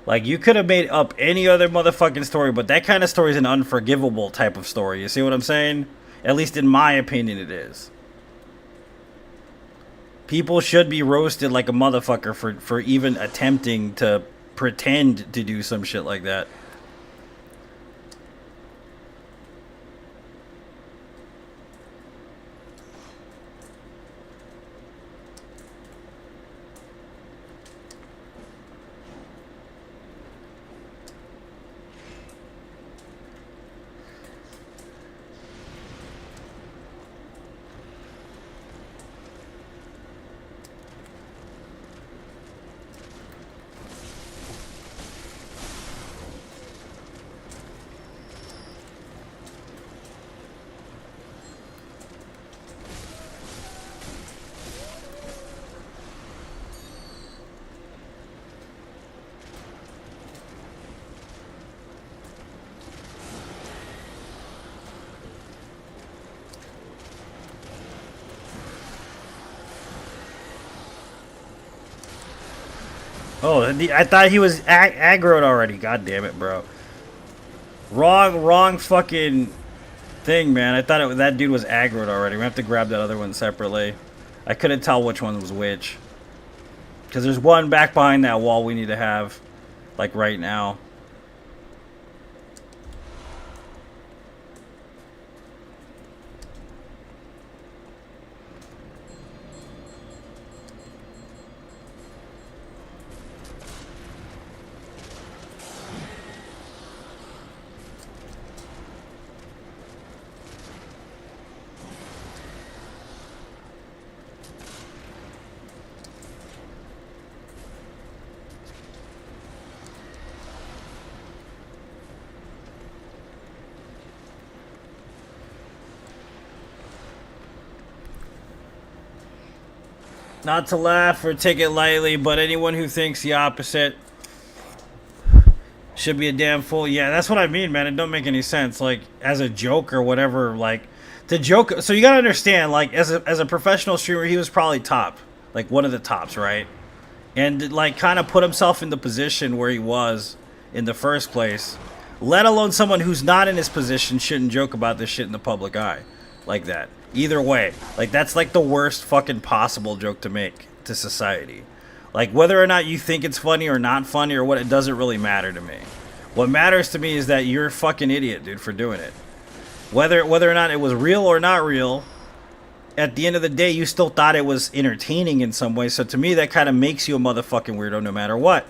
like, you could have made up any other motherfucking story, but that kind of story is an unforgivable type of story. You see what I'm saying? At least in my opinion, it is. People should be roasted like a motherfucker for even attempting to pretend to do some shit like that. Oh, I thought he was aggroed already. God damn it, bro. Wrong fucking thing, man. I thought that dude was aggroed already. We have to grab that other one separately. I couldn't tell which one was which. Because there's one back behind that wall we need to have, like, right now. Not to laugh or take it lightly, but anyone who thinks the opposite should be a damn fool. Yeah, that's what I mean, man. It don't make any sense. Like, as a joke or whatever, like, the joke... So you gotta understand, like, as a professional streamer, he was probably top. Like, one of the tops, right? And, like, kind of put himself in the position where he was in the first place. Let alone someone who's not in his position shouldn't joke about this shit in the public eye. Like that. Either way, like, that's like the worst fucking possible joke to make to society. Like, whether or not you think it's funny or not funny or what, it doesn't really matter to me. What matters to me is that you're a fucking idiot, dude, for doing it. Whether or not it was real or not real, at the end of the day, you still thought it was entertaining in some way. So to me, that kind of makes you a motherfucking weirdo no matter what.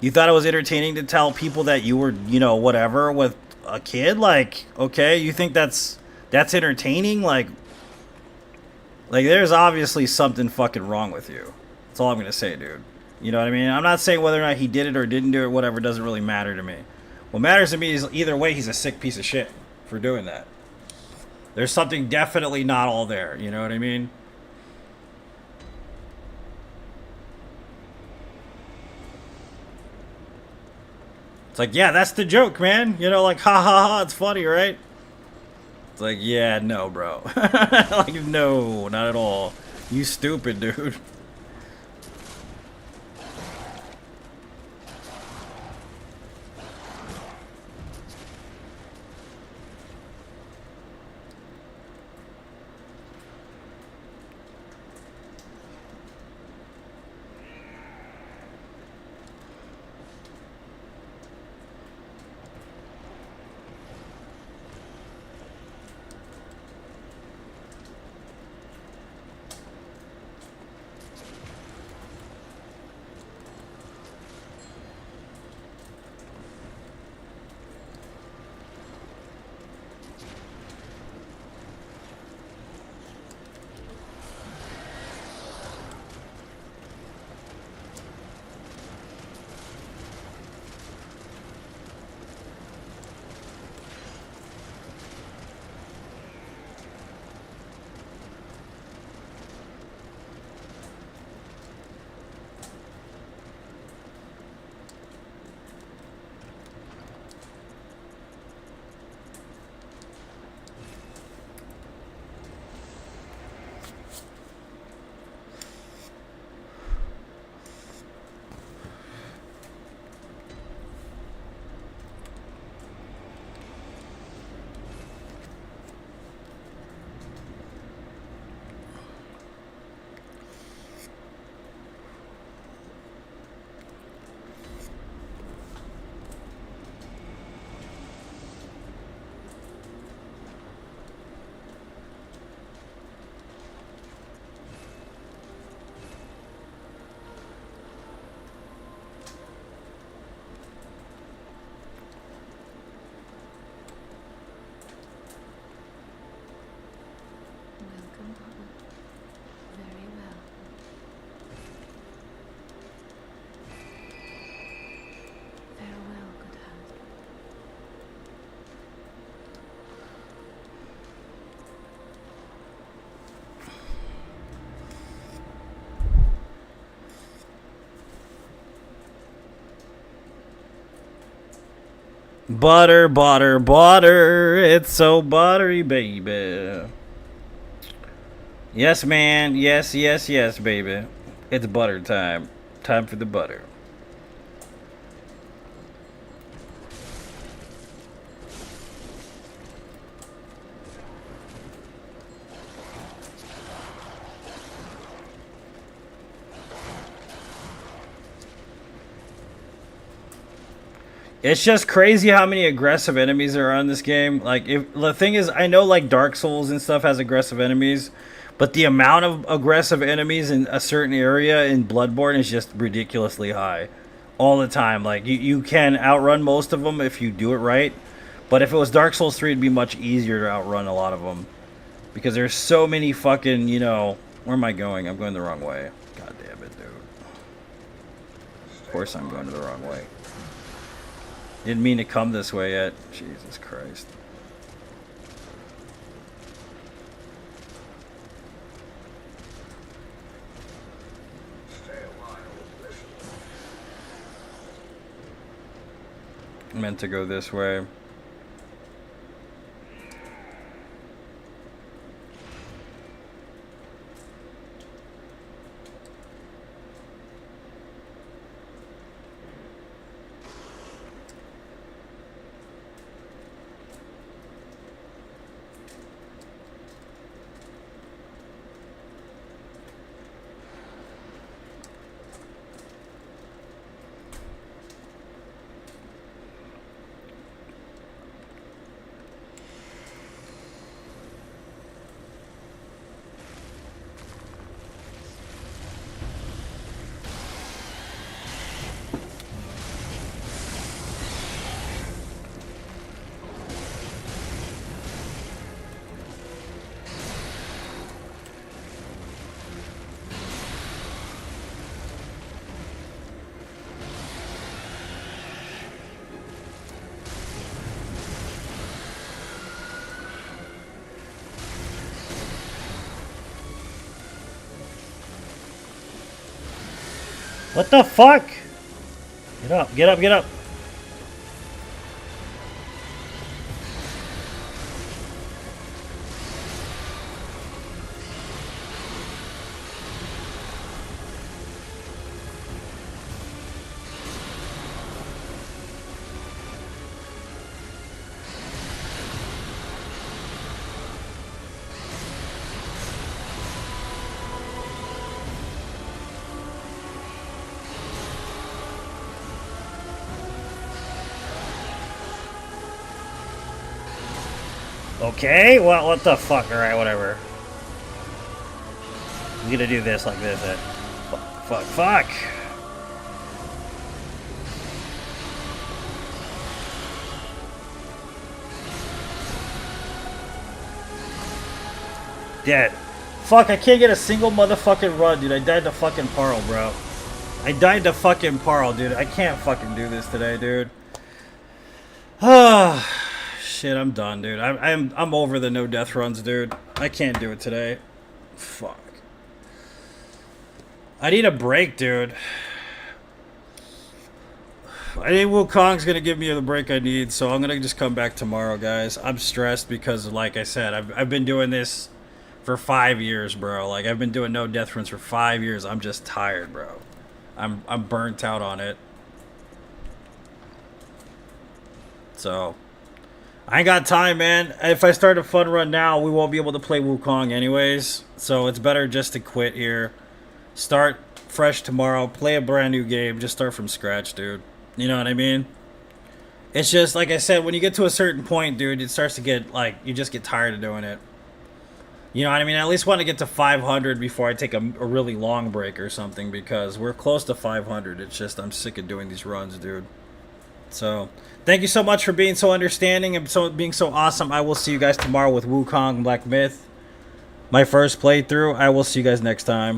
You thought it was entertaining to tell people that you were, you know, whatever, with a kid? Like, okay, you think that's entertaining? Like, there's obviously something fucking wrong with you. That's all I'm gonna say, dude. You know what I mean? I'm not saying whether or not he did it or didn't do it, whatever, doesn't really matter to me. What matters to me is either way, he's a sick piece of shit for doing that. There's something definitely not all there, you know what I mean? It's like, yeah, that's the joke, man. You know, like, ha ha ha, it's funny, right? It's like, yeah, no, bro. Like, no, not at all. You stupid, dude. Welcome home. Very well. Farewell, good heart. Butter, butter, butter. It's so buttery, baby. Yes, man. Yes, yes, yes, baby. It's butter time. Time for the butter. It's just crazy how many aggressive enemies there are in this game. Like, if the thing is, I know like Dark Souls and stuff has aggressive enemies, but the amount of aggressive enemies in a certain area in Bloodborne is just ridiculously high. All the time. Like, you can outrun most of them if you do it right. But if it was Dark Souls 3, it'd be much easier to outrun a lot of them. Because there's so many fucking, you know... Where am I going? I'm going the wrong way. God damn it, dude. Of course I'm going the wrong way. Didn't mean to come this way yet. Jesus Christ. I meant to go this way. What the fuck? Get up, get up, get up. Okay, well, what the fuck? Alright, whatever. I'm gonna do this like this then. Fuck. Dead. Fuck, I can't get a single motherfucking run, dude. I died to fucking Parl, bro. I died to fucking Parl, dude. I can't fucking do this today, dude. Ah. Shit, I'm done, dude. I'm over the no death runs, dude. I can't do it today. Fuck. I need a break, dude. I think Wukong's gonna give me the break I need, so I'm gonna just come back tomorrow, guys. I'm stressed because, like I said, I've been doing this for 5 years, bro. Like, I've been doing no death runs for 5 years. I'm just tired, bro. I'm burnt out on it. So I ain't got time, man. If I start a fun run now, we won't be able to play Wukong anyways. So it's better just to quit here. Start fresh tomorrow. Play a brand new game. Just start from scratch, dude. You know what I mean? It's just, like I said, when you get to a certain point, dude, it starts to get, like, you just get tired of doing it. You know what I mean? I at least want to get to 500 before I take a really long break or something, because we're close to 500. It's just, I'm sick of doing these runs, dude. So, thank you so much for being so understanding and being so awesome. I will see you guys tomorrow with Wukong Black Myth. My first playthrough. I will see you guys next time.